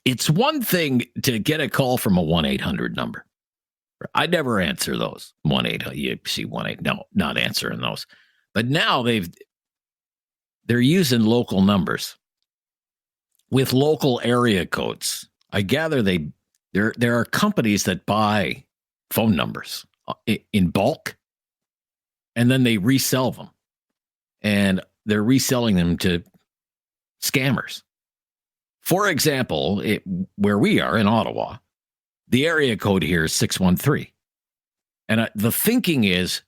It's one thing to get a call from a 1-800 number. I never answer those. 1-800, you see 1-8, no, not answering those. But now they're using local numbers with local area codes. I gather there are companies that buy phone numbers in bulk, and then they resell them. And they're reselling them to scammers. For example, where we are in Ottawa, the area code here is 613. And the thinking is,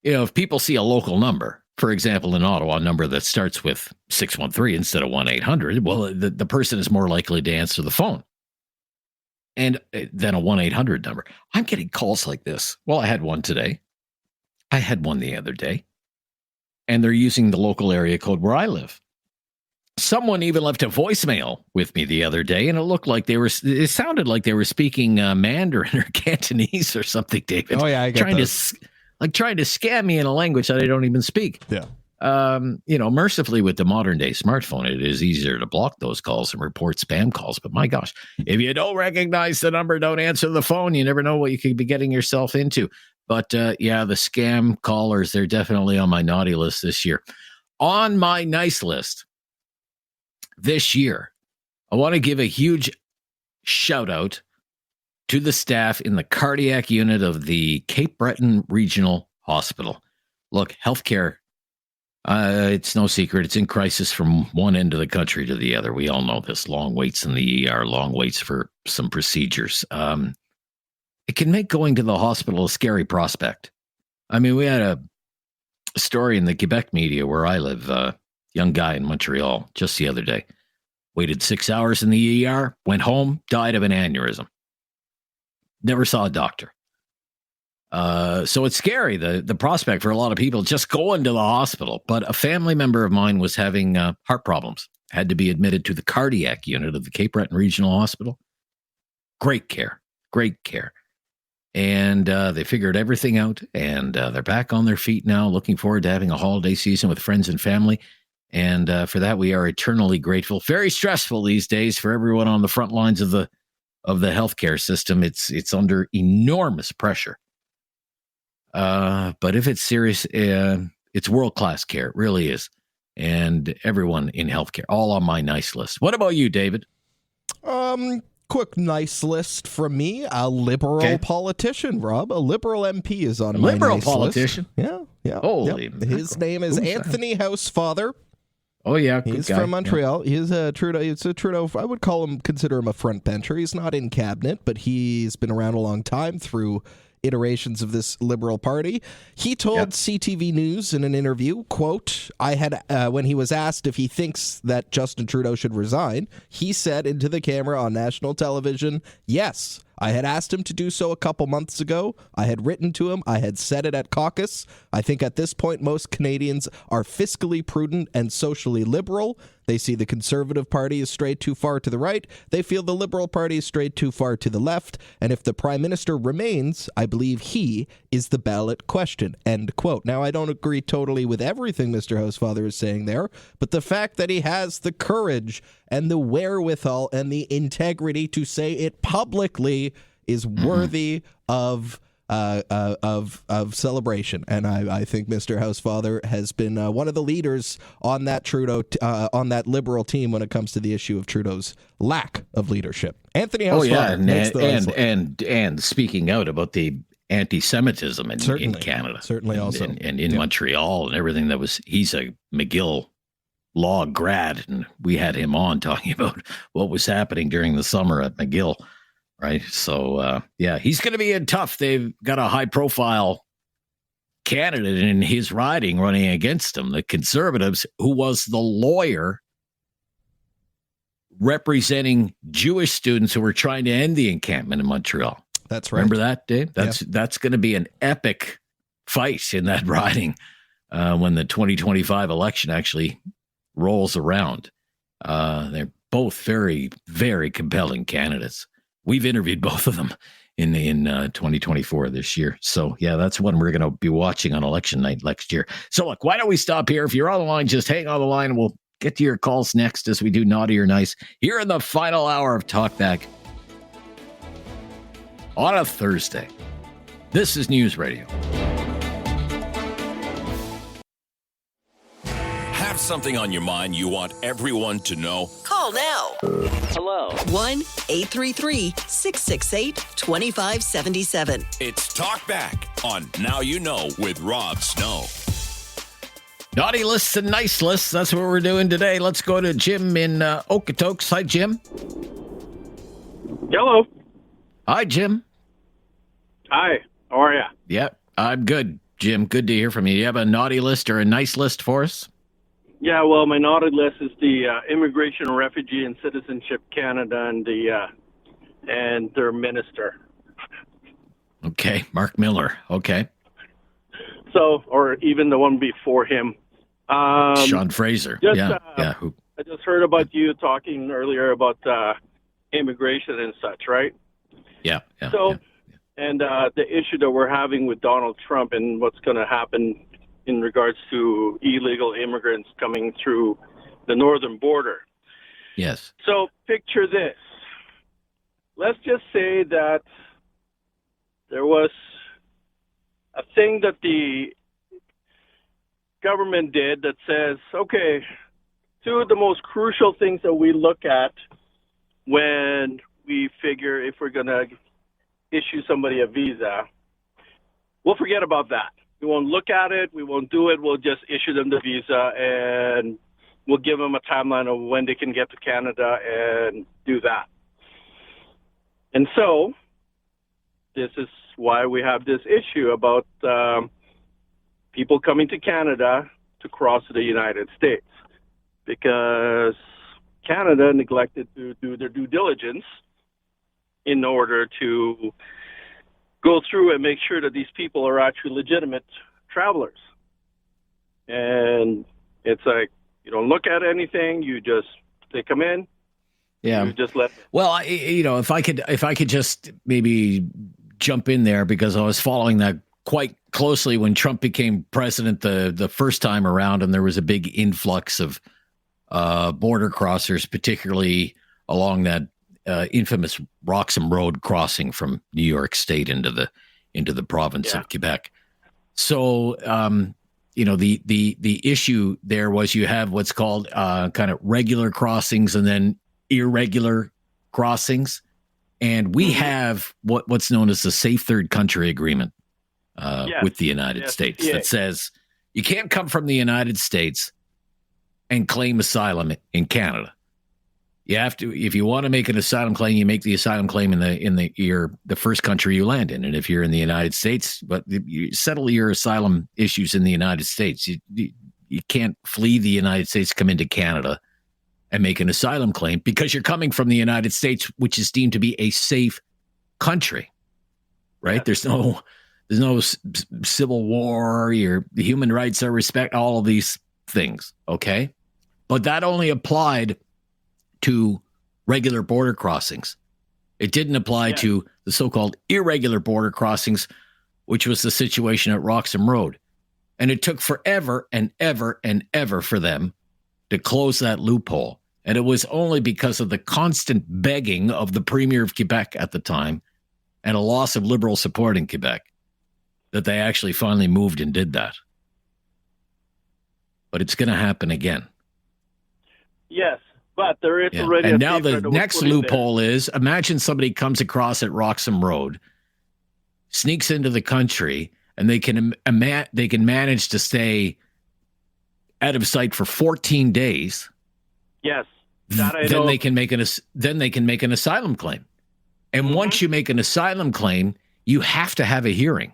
if people see a local number, for example, in Ottawa, a number that starts with 613 instead of 1-800, well, the person is more likely to answer the phone. And then a 1-800 number. I'm getting calls like this. Well, I had one today. I had one the other day. And they're using the local area code where I live. Someone even left a voicemail with me the other day, and it sounded like they were speaking Mandarin or Cantonese or something, David. Oh, yeah, I get trying to scam me in a language that I don't even speak. Yeah. Mercifully with the modern day smartphone, it is easier to block those calls and report spam calls. But my gosh, if you don't recognize the number, don't answer the phone. You never know what you could be getting yourself into. But the scam callers, they're definitely on my naughty list this year. On my nice list this year, I want to give a huge shout out to the staff in the cardiac unit of the Cape Breton Regional Hospital. Look, healthcare, it's no secret. It's in crisis from one end of the country to the other. We all know this. Long waits in the ER, long waits for some procedures. It can make going to the hospital a scary prospect. I mean, we had story in the Quebec media where I live. Young guy in Montreal just the other day. Waited 6 hours in the ER, went home, died of an aneurysm. Never saw a doctor. So it's scary, the prospect for a lot of people just going to the hospital. But a family member of mine was having heart problems, had to be admitted to the cardiac unit of the Cape Breton Regional Hospital. Great care. And they figured everything out, and they're back on their feet now, looking forward to having a holiday season with friends and family. And for that, we are eternally grateful. Very stressful these days for everyone on the front lines of the healthcare system. It's under enormous pressure. But if it's serious, it's world-class care. It really is. And everyone in healthcare, all on my nice list. What about you, David? Quick nice list from me. A liberal politician, Rob. A liberal MP is on my liberal nice politician? list. Yeah. Holy His name is Anthony Housefather. Oh, yeah. He's from Montreal. Yeah. He's a Trudeau. I would consider him a front bencher. He's not in cabinet, but he's been around a long time through iterations of this Liberal Party. He told CTV News in an interview, quote, when he was asked if he thinks that Justin Trudeau should resign, he said into the camera on national television, yes, I had asked him to do so a couple months ago. I had written to him. I had said it at caucus. I think at this point, most Canadians are fiscally prudent and socially liberal. They see the Conservative Party is strayed too far to the right. They feel the Liberal Party is strayed too far to the left. And if the Prime Minister remains, I believe he is the ballot question. End quote. Now, I don't agree totally with everything Mr. Housefather is saying there, but the fact that he has the courage and the wherewithal and the integrity to say it publicly is worthy of celebration, and I think Mr. Housefather has been one of the leaders on that Trudeau on that Liberal team when it comes to the issue of Trudeau's lack of leadership. Anthony Housefather, and speaking out about the anti-Semitism in Canada, certainly also, and in Montreal and everything that was. He's a McGill law grad, and we had him on talking about what was happening during the summer at McGill. Right. So, he's going to be tough. They've got a high profile candidate in his riding running against him, the Conservatives, who was the lawyer representing Jewish students who were trying to end the encampment in Montreal. That's right. Remember that, Dave? That's going to be an epic fight in that riding when the 2025 election actually rolls around. They're both very, very compelling candidates. We've interviewed both of them in 2024 this year. So, that's one we're going to be watching on election night next year. So, look, why don't we stop here? If you're on the line, just hang on the line. We'll get to your calls next as we do Naughty or Nice here in the final hour of Talkback on a Thursday. This is News Radio. Have something on your mind you want everyone to know? Call now. Hello. 1-833-668-2577. It's Talkback on Now You Know with Rob Snow. Naughty lists and nice lists. That's what we're doing today. Let's go to Jim in Okotoks. Hi, Jim. Hello. Hi, Jim. Hi. How are you? Yep, I'm good, Jim. Good to hear from you. You have a naughty list or a nice list for us? Yeah, well, my naughty list is the Immigration, Refugee, and Citizenship Canada and their minister. Okay, Mark Miller. Okay. So, or even the one before him. Sean Fraser. I just heard about you talking earlier about immigration and such, right? And the issue that we're having with Donald Trump and what's going to happen in regards to illegal immigrants coming through the northern border. Yes. So picture this. Let's just say that there was a thing that the government did that says, okay, two of the most crucial things that we look at when we figure if we're going to issue somebody a visa, we'll forget about that. We won't look at it. We won't do it. We'll just issue them the visa, and we'll give them a timeline of when they can get to Canada and do that. And so this is why we have this issue about people coming to Canada to cross to the United States, because Canada neglected to do their due diligence in order to go through and make sure that these people are actually legitimate travelers. And it's like, you don't look at anything, they come in, yeah. you just let them. Well, if I could just maybe jump in there, because I was following that quite closely when Trump became president the first time around, and there was a big influx of border crossers, particularly along that infamous Roxham Road crossing from New York State into the province of Quebec. So, the issue there was you have what's called kind of regular crossings and then irregular crossings, and we have what's known as the Safe Third Country Agreement with the United States that says you can't come from the United States and claim asylum in Canada. You have to, if you want to make an asylum claim, you make the asylum claim in the first country you land in. And if you're in the United States, but you settle your asylum issues in the United States. You can't flee the United States, come into Canada and make an asylum claim because you're coming from the United States, which is deemed to be a safe country, right? There's no civil war, the human rights are respect, all of these things. Okay. But that only applied to regular border crossings. It didn't apply to the so-called irregular border crossings, which was the situation at Roxham Road. And it took forever and ever and ever for them to close that loophole. And it was only because of the constant begging of the Premier of Quebec at the time and a loss of Liberal support in Quebec that they actually finally moved and did that. But it's going to happen again. Yes, but there is already and now the next loophole is, imagine somebody comes across at Roxham Road, sneaks into the country, and they can manage to stay out of sight for 14 days. Yes. Then they can make an asylum claim. And once you make an asylum claim, you have to have a hearing,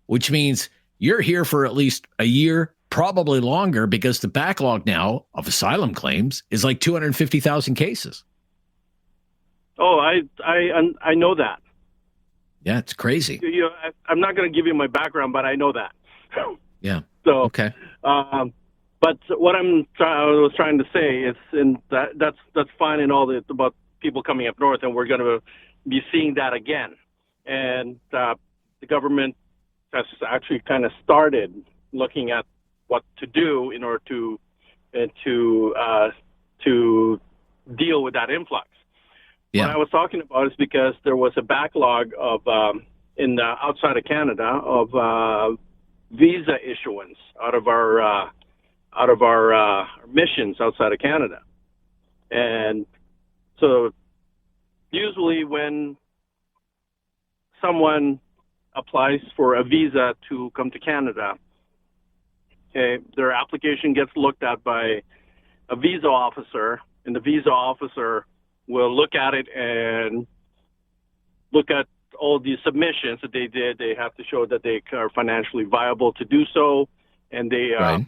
which means you're here for at least a year, probably longer, because the backlog now of asylum claims is like 250,000 cases. Oh, I know that. Yeah, it's crazy. I'm not going to give you my background, but I know that. Yeah. So okay. But what I was trying to say is, and that's fine and all that about people coming up north, and we're going to be seeing that again. And the government has actually kind of started looking at what to do in order to deal with that influx. Yeah. What I was talking about is because there was a backlog of in outside of Canada of visa issuance out of our missions outside of Canada, and so usually when someone applies for a visa to come to Canada, okay, their application gets looked at by a visa officer, and the visa officer will look at it and look at all the submissions that they did. They have to show that they are financially viable to do so, and they have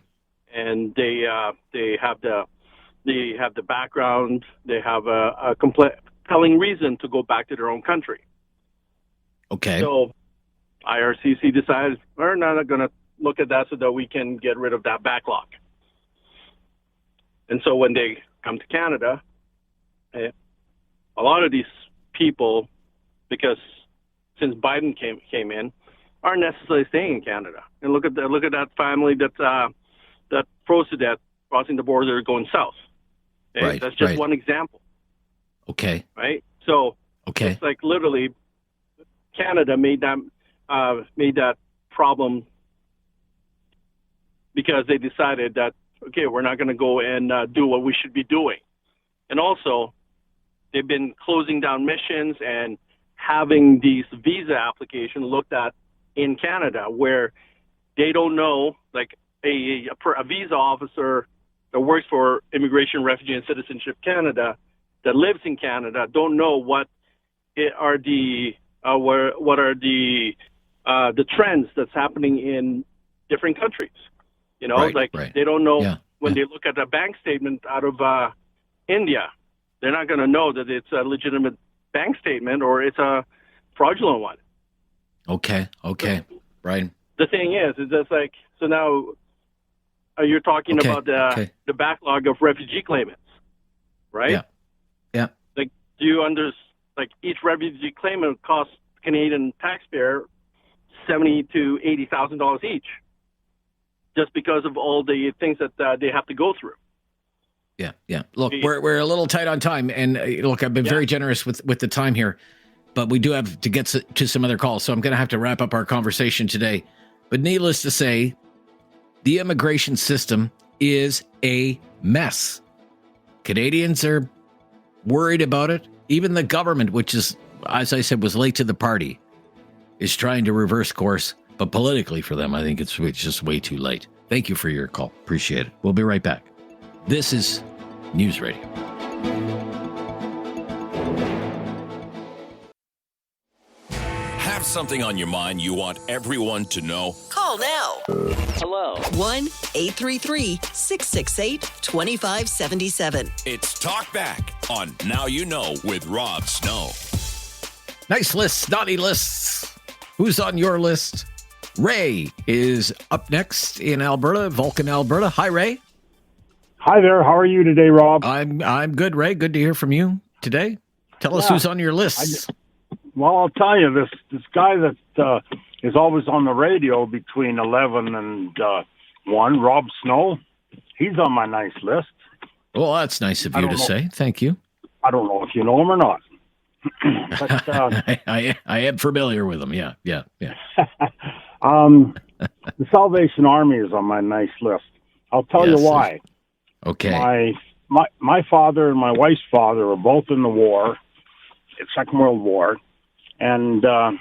the background. They have a compelling reason to go back to their own country. Okay. So IRCC decided we're not going to look at that so that we can get rid of that backlog. And so when they come to Canada, a lot of these people, because since Biden came in, aren't necessarily staying in Canada. And look at that family that froze to death crossing the border going south. Okay? Right, that's just one example. Okay. Right. So it's like literally Canada made that problem because they decided that, okay, we're not going to go and do what we should be doing. And also, they've been closing down missions and having these visa applications looked at in Canada where they don't know, like a visa officer that works for Immigration, Refugee, and Citizenship Canada that lives in Canada don't know what are the trends that's happening different countries. You know, they don't know when they look at a bank statement out of India, they're not going to know that it's a legitimate bank statement or it's a fraudulent one. Okay. Brian. The thing is just like, so now you're talking about the backlog of refugee claimants, right? Yeah. Like, do you understand? Like, each refugee claimant costs Canadian taxpayer $70,000 to $80,000 each, just because of all the things that they have to go through. Yeah. Look, we're a little tight on time, and look, I've been very generous with the time here, but we do have to get to some other calls, so I'm going to have to wrap up our conversation today. But needless to say, the immigration system is a mess. Canadians are worried about it. Even the government, which is, as I said, was late to the party, is trying to reverse course. But politically for them, I think it's just way too late. Thank you for your call. Appreciate it. We'll be right back. This is News Radio. Have something on your mind you want everyone to know? Call now. Hello. 1-833-668-2577. It's Talkback on Now You Know with Rob Snow. Nice lists, naughty lists. Who's on your list? Ray is up next in Alberta, Vulcan, Alberta. Hi, Ray. Hi there. How are you today, Rob? I'm good, Ray. Good to hear from you today. Tell us who's on your list. Well, I'll tell you, this guy that is always on the radio between 11 and 1, Rob Snow, he's on my nice list. Well, that's nice of you to say. Thank you. I don't know if you know him or not. But, I am familiar with him. Yeah. The Salvation Army is on my nice list. I'll tell you why. Okay. My father and my wife's father were both in the war, the Second World War, and the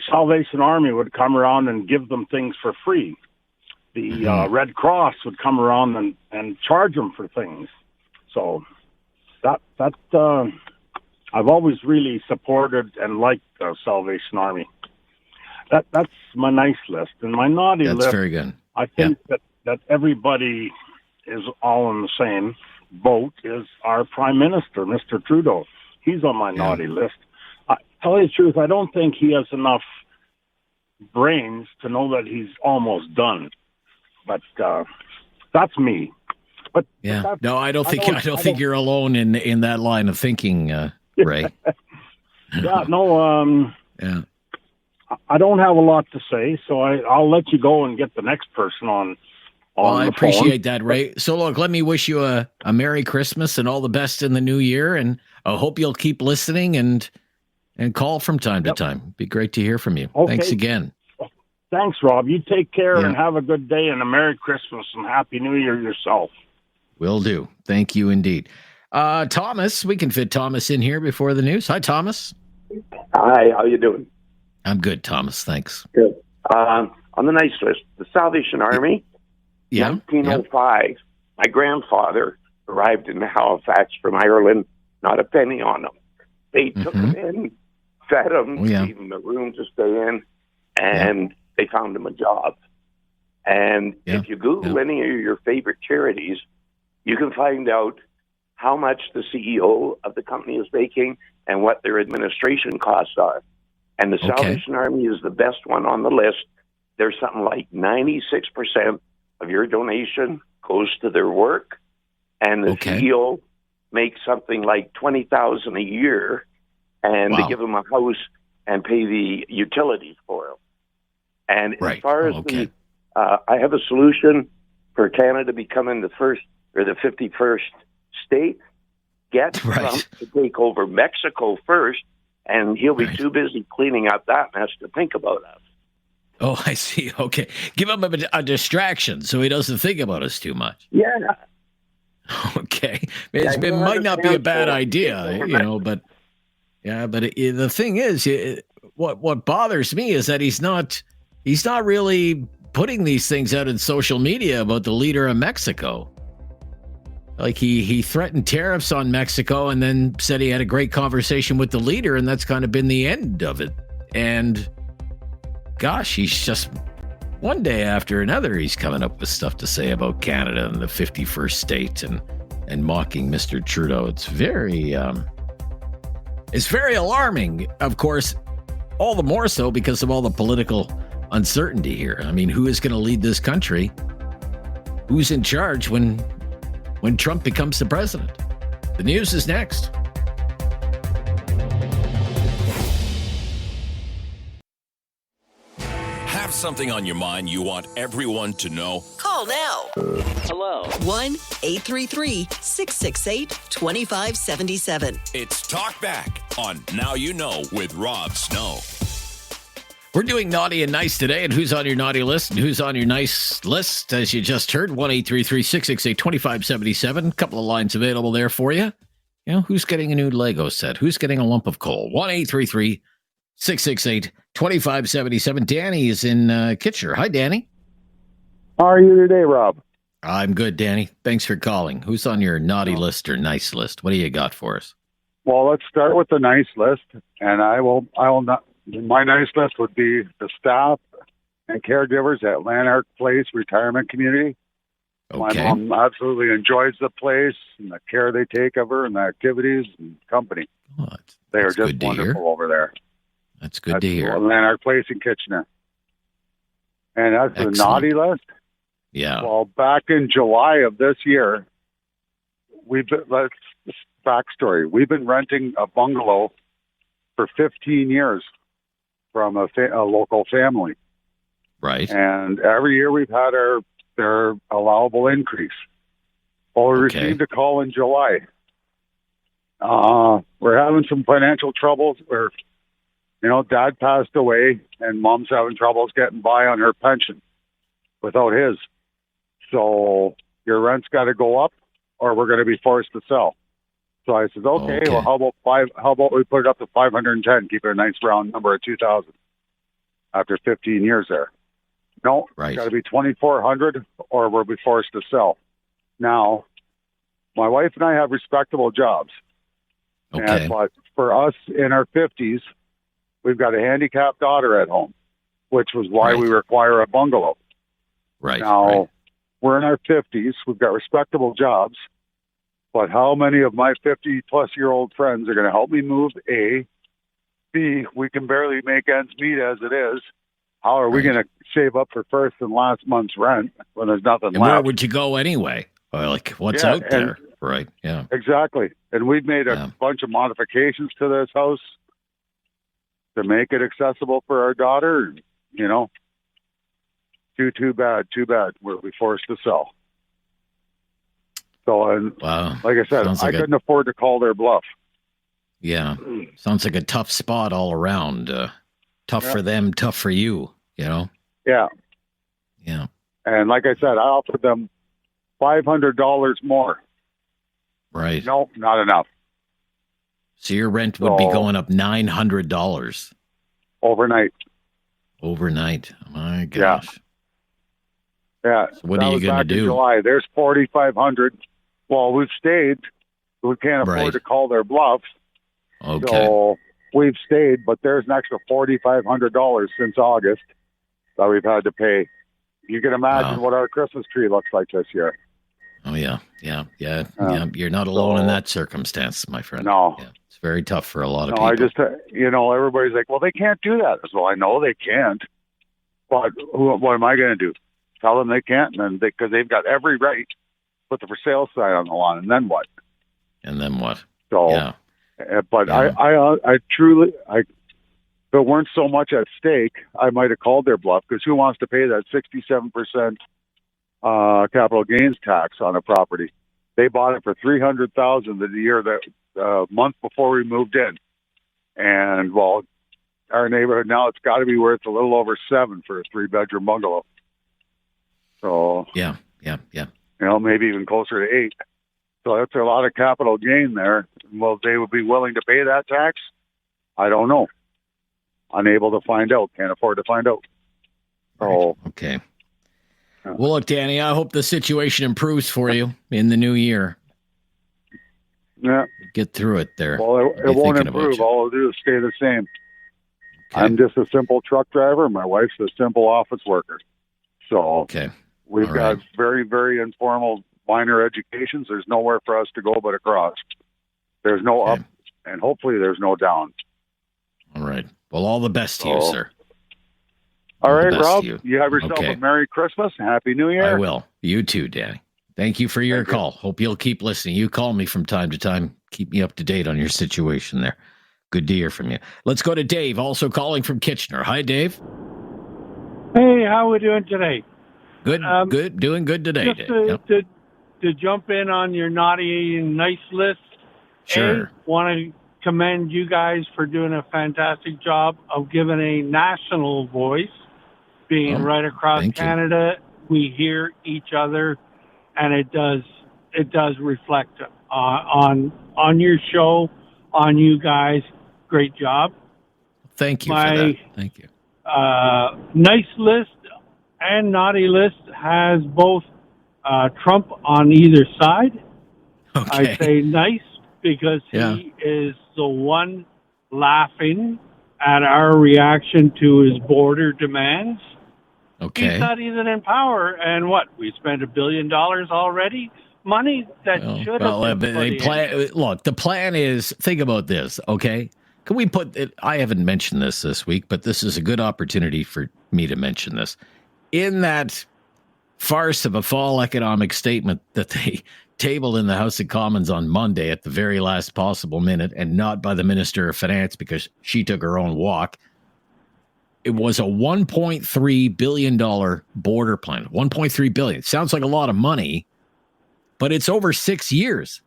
Salvation Army would come around and give them things for free. The Red Cross would come around and charge them for things. So that I've always really supported and liked the Salvation Army. That's my nice list. And my naughty list, that's very good. I think that everybody is all in the same boat, is our Prime Minister, Mr. Trudeau. He's on my naughty list. Tell you the truth, I don't think he has enough brains to know that he's almost done. But that's me. But no, I don't think you're alone in that line of thinking, Ray. I don't have a lot to say, so I'll let you go and get the next person on. Well, I appreciate that, Ray. So, look, let me wish you a Merry Christmas and all the best in the new year, and I hope you'll keep listening and call from time to time. Be great to hear from you. Okay. Thanks again. Thanks, Rob. You take care and have a good day and a Merry Christmas and Happy New Year yourself. Will do. Thank you indeed. Thomas, we can fit Thomas in here before the news. Hi, Thomas. Hi, how you doing? I'm good, Thomas. Thanks. Good. On the nice list, the Salvation Army, 1905, my grandfather arrived in Halifax from Ireland, not a penny on him. They took him in, fed him, gave him a room to stay in, and they found him a job. And if you Google any of your favorite charities, you can find out how much the CEO of the company is making and what their administration costs are. And the Salvation Army is the best one on the list. There's something like 96% of your donation goes to their work, and the CEO makes something like $20,000 a year, and they give him a house and pay the utilities for him. And as far as I have a solution for Canada becoming the first or the 51st state. Get Trump to take over Mexico first, and he'll be too busy cleaning up that mess to think about us. Oh, I see. Okay. Give him a distraction so he doesn't think about us too much. Yeah. Okay. It might not be a bad idea, but the thing is, what bothers me is that he's not really putting these things out in social media about the leader of Mexico. Like he threatened tariffs on Mexico and then said he had a great conversation with the leader, and that's kind of been the end of it. And gosh, he's just one day after another, he's coming up with stuff to say about Canada and the 51st state and mocking Mr. Trudeau. It's very alarming, of course, all the more so because of all the political uncertainty here. I mean, who is going to lead this country? Who's in charge when Trump becomes the president? The news is next. Have something on your mind you want everyone to know? Call now. Hello. 1-833-668-2577. It's Talkback on Now You Know with Rob Snow. We're doing naughty and nice today, and who's on your naughty list and who's on your nice list, as you just heard, 1-833-668-2577. A couple of lines available there for you. You know, who's getting a new Lego set? Who's getting a lump of coal? 1-833-668-2577. Danny is in Kitchener. Hi, Danny. How are you today, Rob? I'm good, Danny. Thanks for calling. Who's on your naughty list or nice list? What do you got for us? Well, let's start with the nice list, and I will not. My nice list would be the staff and caregivers at Lanark Place Retirement Community. Okay. My mom absolutely enjoys the place and the care they take of her and the activities and company. They are just wonderful over there. That's good to hear. Lanark Place in Kitchener. And that's the naughty list. Yeah. Well, back in July of this year, backstory. We've been renting a bungalow for 15 years from a local family. Right. And every year we've had their allowable increase. Well, we received a call in July. We're having some financial troubles where, Dad passed away and Mom's having troubles getting by on her pension without his. So your rent's got to go up or we're going to be forced to sell. So I said, okay. Well, how about we put it up to 510, keep it a nice round number of 2,000 after 15 years there. No, right. It's got to be 2,400 or we'll be forced to sell. Now, my wife and I have respectable jobs. Okay. But for us in our 50s, we've got a handicapped daughter at home, which was why we require a bungalow. Right. Now, we're in our 50s. We've got respectable jobs. But how many of my 50-plus-year-old friends are going to help me move? A. B, we can barely make ends meet as it is. How are we going to save up for first and last month's rent when there's nothing left? Where would you go anyway? Or what's out there? Right, yeah. Exactly. And we've made a bunch of modifications to this house to make it accessible for our daughter. Too bad. We'll be forced to sell. So, like I said, I couldn't afford to call their bluff. Yeah. Sounds like a tough spot all around. Tough for them, tough for you, Yeah. Yeah. And like I said, I offered them $500 more. Right. No, not enough. So your rent would be going up $900. Overnight. My gosh. Yeah. So what are you going to do? July. There's $4,500. Well, we've stayed. We can't afford to call their bluff. Okay. So we've stayed, but there's an extra $4,500 since August that we've had to pay. You can imagine what our Christmas tree looks like this year. Oh, yeah. You're not alone in that circumstance, my friend. No. Yeah. It's very tough for a lot of people. I just, everybody's like, well, they can't do that. Well, I know they can't. But what am I going to do? Tell them they can't? And because they've got every right to put the for sale sign on the lawn. And then what? So, yeah. But I truly, if it weren't so much at stake, I might have called their bluff because who wants to pay that 67% capital gains tax on a property? They bought it for $300,000 the year that month before we moved in, and our neighborhood now it's got to be worth a little over $7 for a 3-bedroom bungalow. So yeah. Maybe even closer to $8. So that's a lot of capital gain there. Well, they would be willing to pay that tax? I don't know. Unable to find out. Can't afford to find out. Oh, okay. Well, look, Danny, I hope the situation improves for you in the new year. Yeah. Get through it there. Well, it won't improve. All I'll do is stay the same. Okay. I'm just a simple truck driver. My wife's a simple office worker. So we've got very, very informal minor educations. There's nowhere for us to go but across. There's no up, and hopefully there's no down. All right. Well, all the best to you, sir. All right, Rob, you have yourself a Merry Christmas and Happy New Year. I will. You too, Danny. Thank you for your call. Hope you'll keep listening. You call me from time to time. Keep me up to date on your situation there. Good to hear from you. Let's go to Dave, also calling from Kitchener. Hi, Dave. Hey, how are we doing today? Good, good. Doing good today, Dave. To jump in on your naughty and nice list, sure. Want to commend you guys for doing a fantastic job of giving a national voice. Being right across Canada, we hear each other, and it does reflect on your show, on you guys. Great job. Thank you for that. Thank you. Nice list and naughty list has both Trump on either side. Okay. I say nice because he is the one laughing at our reaction to his border demands. Okay. He's not even in power, and we spent $1 billion already. Money that should have been Look, the plan is, think about this, okay? Can we put it, I haven't mentioned this week, but this is a good opportunity for me to mention this. In that farce of a fall economic statement that they tabled in the House of Commons on Monday at the very last possible minute, and not by the Minister of Finance because she took her own walk, it was a $1.3 billion border plan. $1.3 billion. Sounds like a lot of money, but it's over 6 years.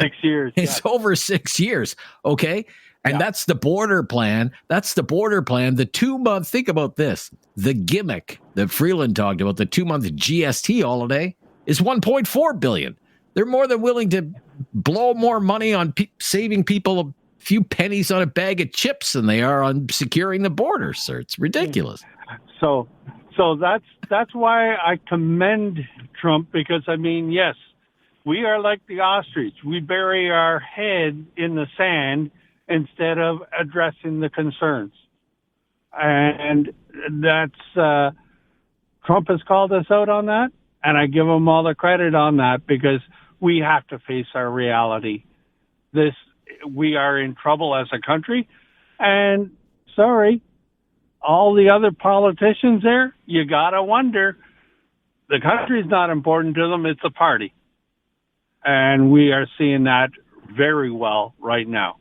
6 years. It's over 6 years. Okay. And that's the border plan. That's the border plan. The 2-month, think about this. The gimmick that Freeland talked about, the 2-month GST holiday, is $1.4 billion. They're more than willing to blow more money on saving people a few pennies on a bag of chips than they are on securing the border, sir. It's ridiculous. So that's why I commend Trump, because, I mean, yes, we are like the ostrich. We bury our head in the sand instead of addressing the concerns. And that's Trump has called us out on that, and I give him all the credit on that, because we have to face our reality. We are in trouble as a country, and sorry, all the other politicians there, you gotta wonder, the country's not important to them, it's a party. And we are seeing that very well right now.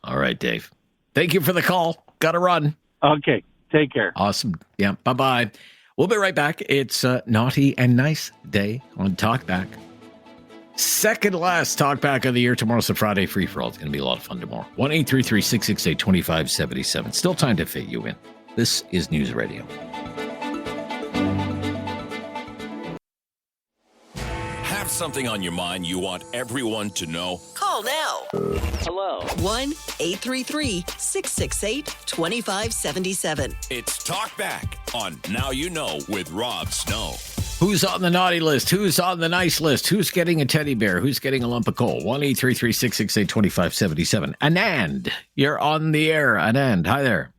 All right, Dave. Thank you for the call. Gotta run. Okay. Take care. Awesome. Yeah. Bye-bye. We'll be right back. It's Naughty and Nice Day on Talkback. Second last Talkback of the year. Tomorrow's a Friday free-for-all. It's going to be a lot of fun tomorrow. 1-833-668-2577. Still time to fit you in. This is News Radio. Have something on your mind you want everyone to know? Call now. Hello. 1-833-668-2577. It's Talkback on Now You Know with Rob Snow. Who's on the naughty list? Who's on the nice list? Who's getting a teddy bear? Who's getting a lump of coal? 1-833-668-2577. Anand, you're on the air. Anand, hi there.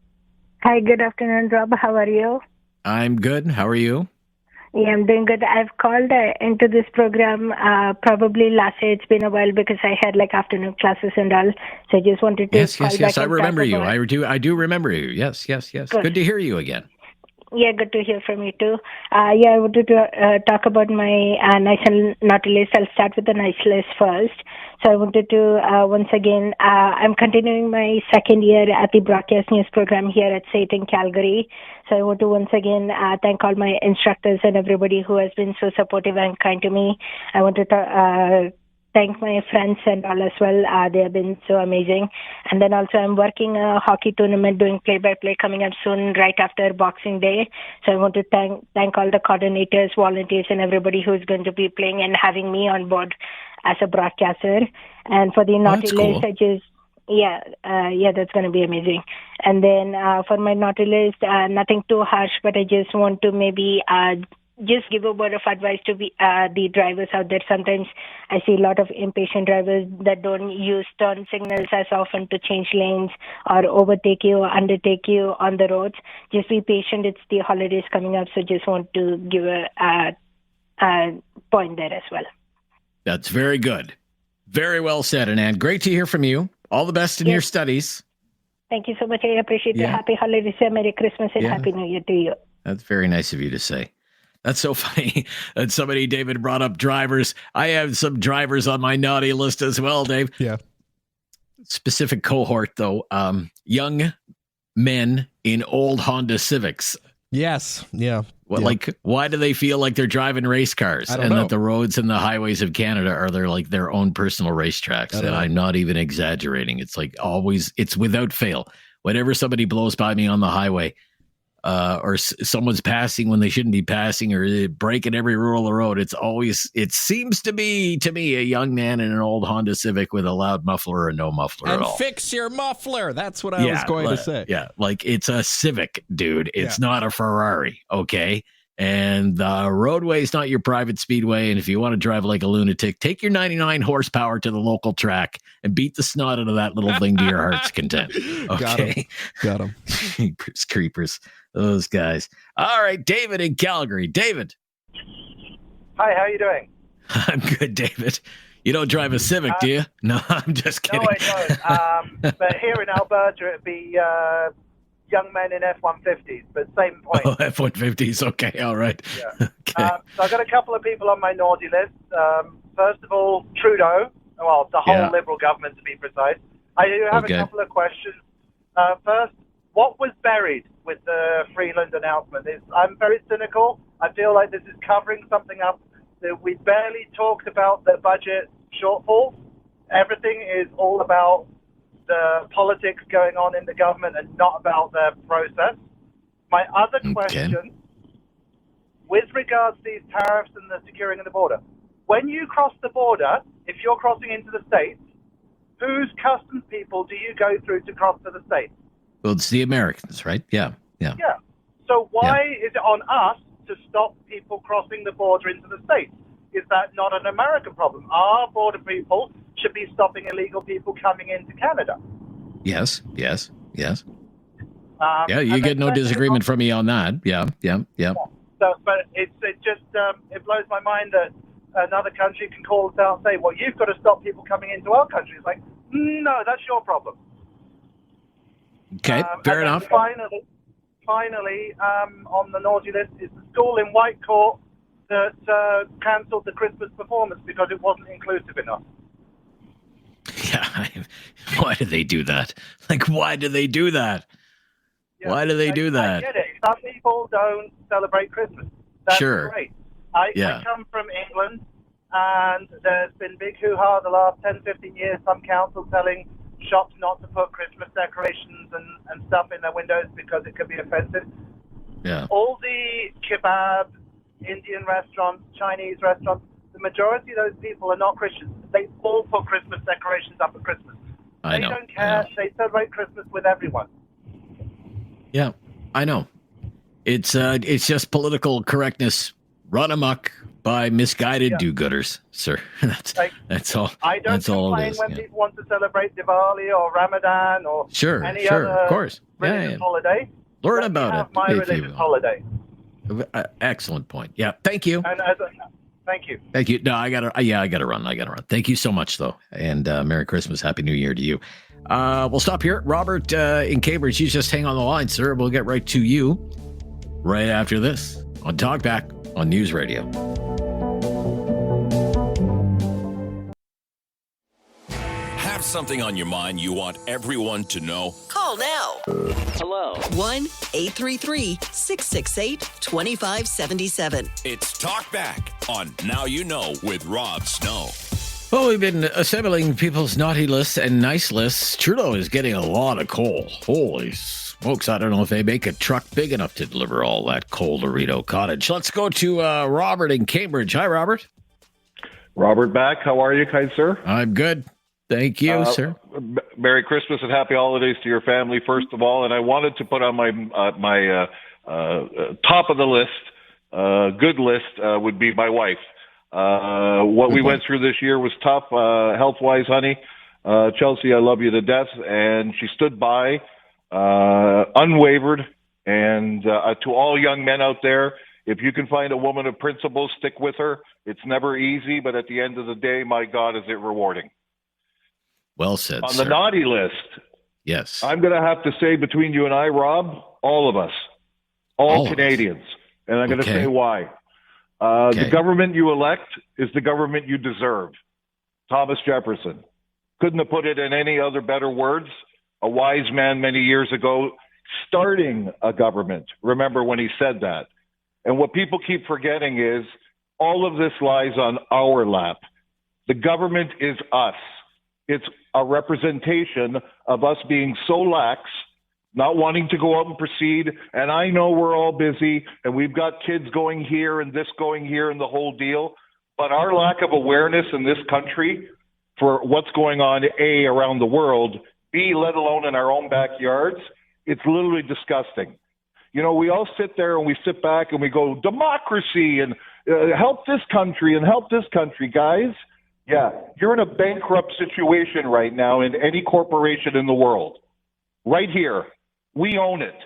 Hi, good afternoon, Rob. How are you? I'm good. How are you? Yeah, I'm doing good. I've called into this program probably last year. It's been a while because I had like afternoon classes and all. So I just wanted to Yes. I remember you. I do remember you. Yes. Good to hear you again. Yeah, good to hear from you too. I wanted to talk about my nice and naughty list. I'll start with the nice list first. So I wanted to, once again, I'm continuing my second year at the broadcast news program here at SAIT in Calgary. So I want to once again thank all my instructors and everybody who has been so supportive and kind to me. I want to thank my friends and all as well. They have been so amazing. And then also I'm working a hockey tournament, doing play-by-play coming up soon right after Boxing Day. So I want to thank all the coordinators, volunteers, and everybody who's going to be playing and having me on board as a broadcaster. And for the naughty list, I just... that's going to be amazing. And then for my naughty list, nothing too harsh, but I just want to maybe just give a word of advice to the drivers out there. Sometimes I see a lot of impatient drivers that don't use turn signals as often to change lanes or overtake you or undertake you on the roads. Just be patient. It's the holidays coming up, so just want to give a point there as well. That's very good. Very well said, Anand. Great to hear from you. All the best in your studies. Thank you so much. I appreciate the happy holidays. Merry Christmas and Happy New Year to you. That's very nice of you to say. That's so funny that somebody, David, brought up drivers. I have some drivers on my naughty list as well, Dave. Yeah. Specific cohort, though. Young men in old Honda Civics. Yes. Yeah. Well, like, why do they feel like they're driving race cars and that the roads and the highways of Canada are their own personal racetracks? And I'm not even exaggerating. It's like always, it's without fail. Whenever somebody blows by me on the highway, or someone's passing when they shouldn't be passing, or breaking every rule of the road, it seems to be, to me, a young man in an old Honda Civic with a loud muffler or no muffler at all. And fix your muffler. That's what I was going to say. Yeah, like it's a Civic, dude. It's not a Ferrari, okay? And the roadway is not your private speedway. And if you want to drive like a lunatic, take your 99 horsepower to the local track and beat the snot out of that little thing to your heart's content. Okay. Got him. Creepers. Those guys. All right. David in Calgary. David. Hi, how are you doing? I'm good, David. You don't drive a Civic, do you? No, I'm just kidding. No, I don't. But here in Alberta, it'd be young men in F-150s, but same point. Oh, F-150s. Okay, all right. Yeah. Okay. So I've got a couple of people on my naughty list. First of all, Trudeau. Well, the whole Liberal government, to be precise. I do have a couple of questions. First, what was buried with the Freeland announcement? I'm very cynical. I feel like this is covering something up. That we barely talked about the budget shortfalls. Everything is all about the politics going on in the government and not about the process. My other question, with regards to these tariffs and the securing of the border, when you cross the border, if you're crossing into the States, whose customs people do you go through to cross to the States? Well, it's the Americans, right? Yeah. So why is it on us to stop people crossing the border into the States? Is that not an American problem? Our border people should be stopping illegal people coming into Canada. Yes. You get no disagreement from me on that. Yeah. So, but it blows my mind that another country can call us out and say, well, you've got to stop people coming into our country. It's like, no, that's your problem. Okay, fair enough. Finally, on the naughty list is the school in Whitecourt that cancelled the Christmas performance because it wasn't inclusive enough. Yeah, why do they do that? Like, why do they do that? Yeah, why do they do that? I get it. Some people don't celebrate Christmas. That's great. I come from England, and there's been big hoo-ha the last 10, 15 years, some council telling shops not to put Christmas decorations and stuff in their windows because it could be offensive. Yeah. All the kebab, Indian restaurants, Chinese restaurants, the majority of those people are not Christians. They all put Christmas decorations up at Christmas. They don't care. They celebrate Christmas with everyone. Yeah, I know. It's just political correctness run amok by misguided do-gooders, sir. That's all. I don't complain when people want to celebrate Diwali or Ramadan or any other of course. religious holiday. Learn about it. My religious holiday. Excellent point. Yeah, thank you. And thank you. Thank you. No, I gotta run. Thank you so much, though, and Merry Christmas, Happy New Year to you. We'll stop here. Robert in Cambridge, you just hang on the line, sir. We'll get right to you right after this on Talkback on News Radio. Have something on your mind you want everyone to know? Call now. Hello. 1-833-668-2577. It's Talkback on Now You Know with Rob Snow. Well, we've been assembling people's naughty lists and nice lists. Trudeau is getting a lot of coal. Holy smokes, I don't know if they make a truck big enough to deliver all that coal to Rideau Cottage. Let's go to Robert in Cambridge. Hi, Robert. Robert back. How are you, kind sir? I'm good. Thank you, sir. Merry Christmas and happy holidays to your family, first of all. And I wanted to put on my top of the list good list would be my wife. What we went through this year was tough, health-wise, honey. Chelsea, I love you to death, and she stood by, unwavered. And to all young men out there, if you can find a woman of principle, stick with her. It's never easy, but at the end of the day, my God, is it rewarding. Well said, On sir. the naughty list, yes, I'm going to have to say between you and I, Rob, all of us, all Canadians. And I'm going to say why. The government you elect is the government you deserve. Thomas Jefferson. Couldn't have put it in any other better words. A wise man many years ago starting a government. Remember when he said that. And what people keep forgetting is all of this lies on our lap. The government is us. It's a representation of us being so lax, not wanting to go out and proceed. And I know we're all busy and we've got kids going here and this going here and the whole deal. But our lack of awareness in this country for what's going on, A, around the world, B, let alone in our own backyards, it's literally disgusting. You know, we all sit there and we sit back and we go, democracy and help this country and help this country. Guys, yeah, you're in a bankrupt situation right now in any corporation in the world. Right here. We own it.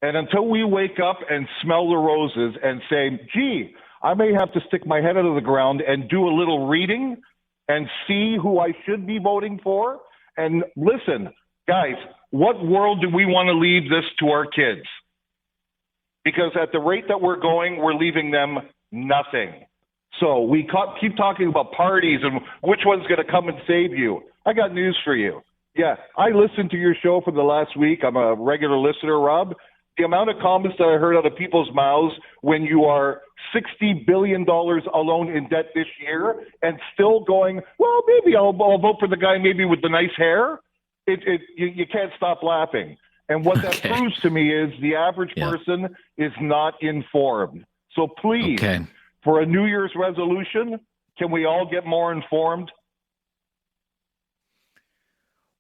And until we wake up and smell the roses and say, gee, I may have to stick my head out of the ground and do a little reading and see who I should be voting for. And listen, guys, what world do we want to leave this to our kids? Because at the rate that we're going, we're leaving them nothing. So we keep talking about parties and which one's going to come and save you. I got news for you. Yeah, I listened to your show for the last week. I'm a regular listener, Rob. The amount of comments that I heard out of people's mouths when you are $60 billion alone in debt this year and still going, well, maybe I'll vote for the guy maybe with the nice hair. You can't stop laughing. And what that proves to me is the average person is not informed. So please, for a New Year's resolution, can we all get more informed?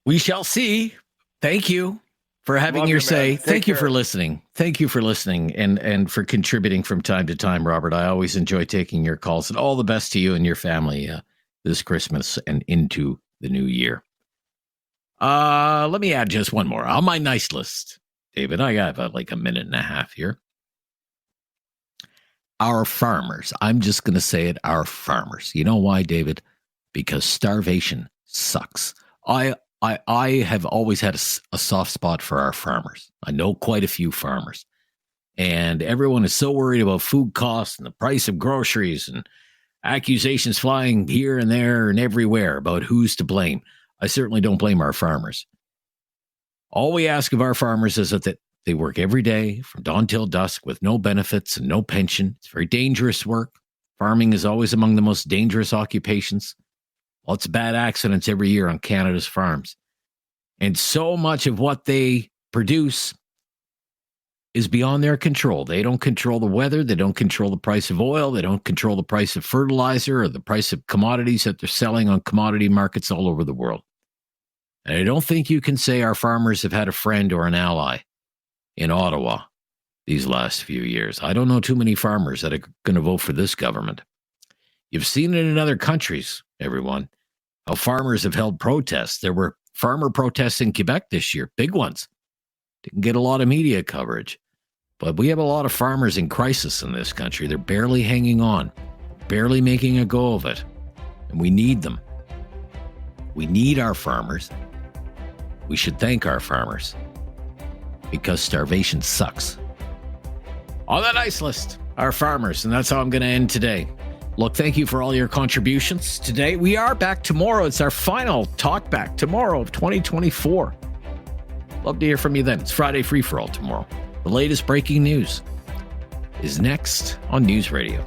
We shall see. Thank you for having your say. Thank you for listening. Thank you for listening and for contributing from time to time, Robert. I always enjoy taking your calls, and all the best to you and your family this Christmas and into the new year. Let me add just one more on my nice list, David. I got about like a minute and a half here. Our farmers. I'm just going to say it, our farmers. You know why, David? Because starvation sucks. I have always had a soft spot for our farmers. I know quite a few farmers. And everyone is so worried about food costs and the price of groceries and accusations flying here and there and everywhere about who's to blame. I certainly don't blame our farmers. All we ask of our farmers is that they work every day from dawn till dusk with no benefits and no pension. It's very dangerous work. Farming is always among the most dangerous occupations. Lots of bad accidents every year on Canada's farms. And so much of what they produce is beyond their control. They don't control the weather. They don't control the price of oil. They don't control the price of fertilizer or the price of commodities that they're selling on commodity markets all over the world. And I don't think you can say our farmers have had a friend or an ally in Ottawa these last few years. I don't know too many farmers that are going to vote for this government. You've seen it in other countries, everyone, how farmers have held protests. There were farmer protests in Quebec this year, big ones. Didn't get a lot of media coverage. But we have a lot of farmers in crisis in this country. They're barely hanging on, barely making a go of it. And we need them. We need our farmers. We should thank our farmers because starvation sucks. On the nice list, our farmers. And that's how I'm going to end today. Look, thank you for all your contributions today. We are back tomorrow. It's our final Talkback tomorrow of 2024. Love to hear from you then. It's Friday Free For All tomorrow. The latest breaking news is next on News Radio.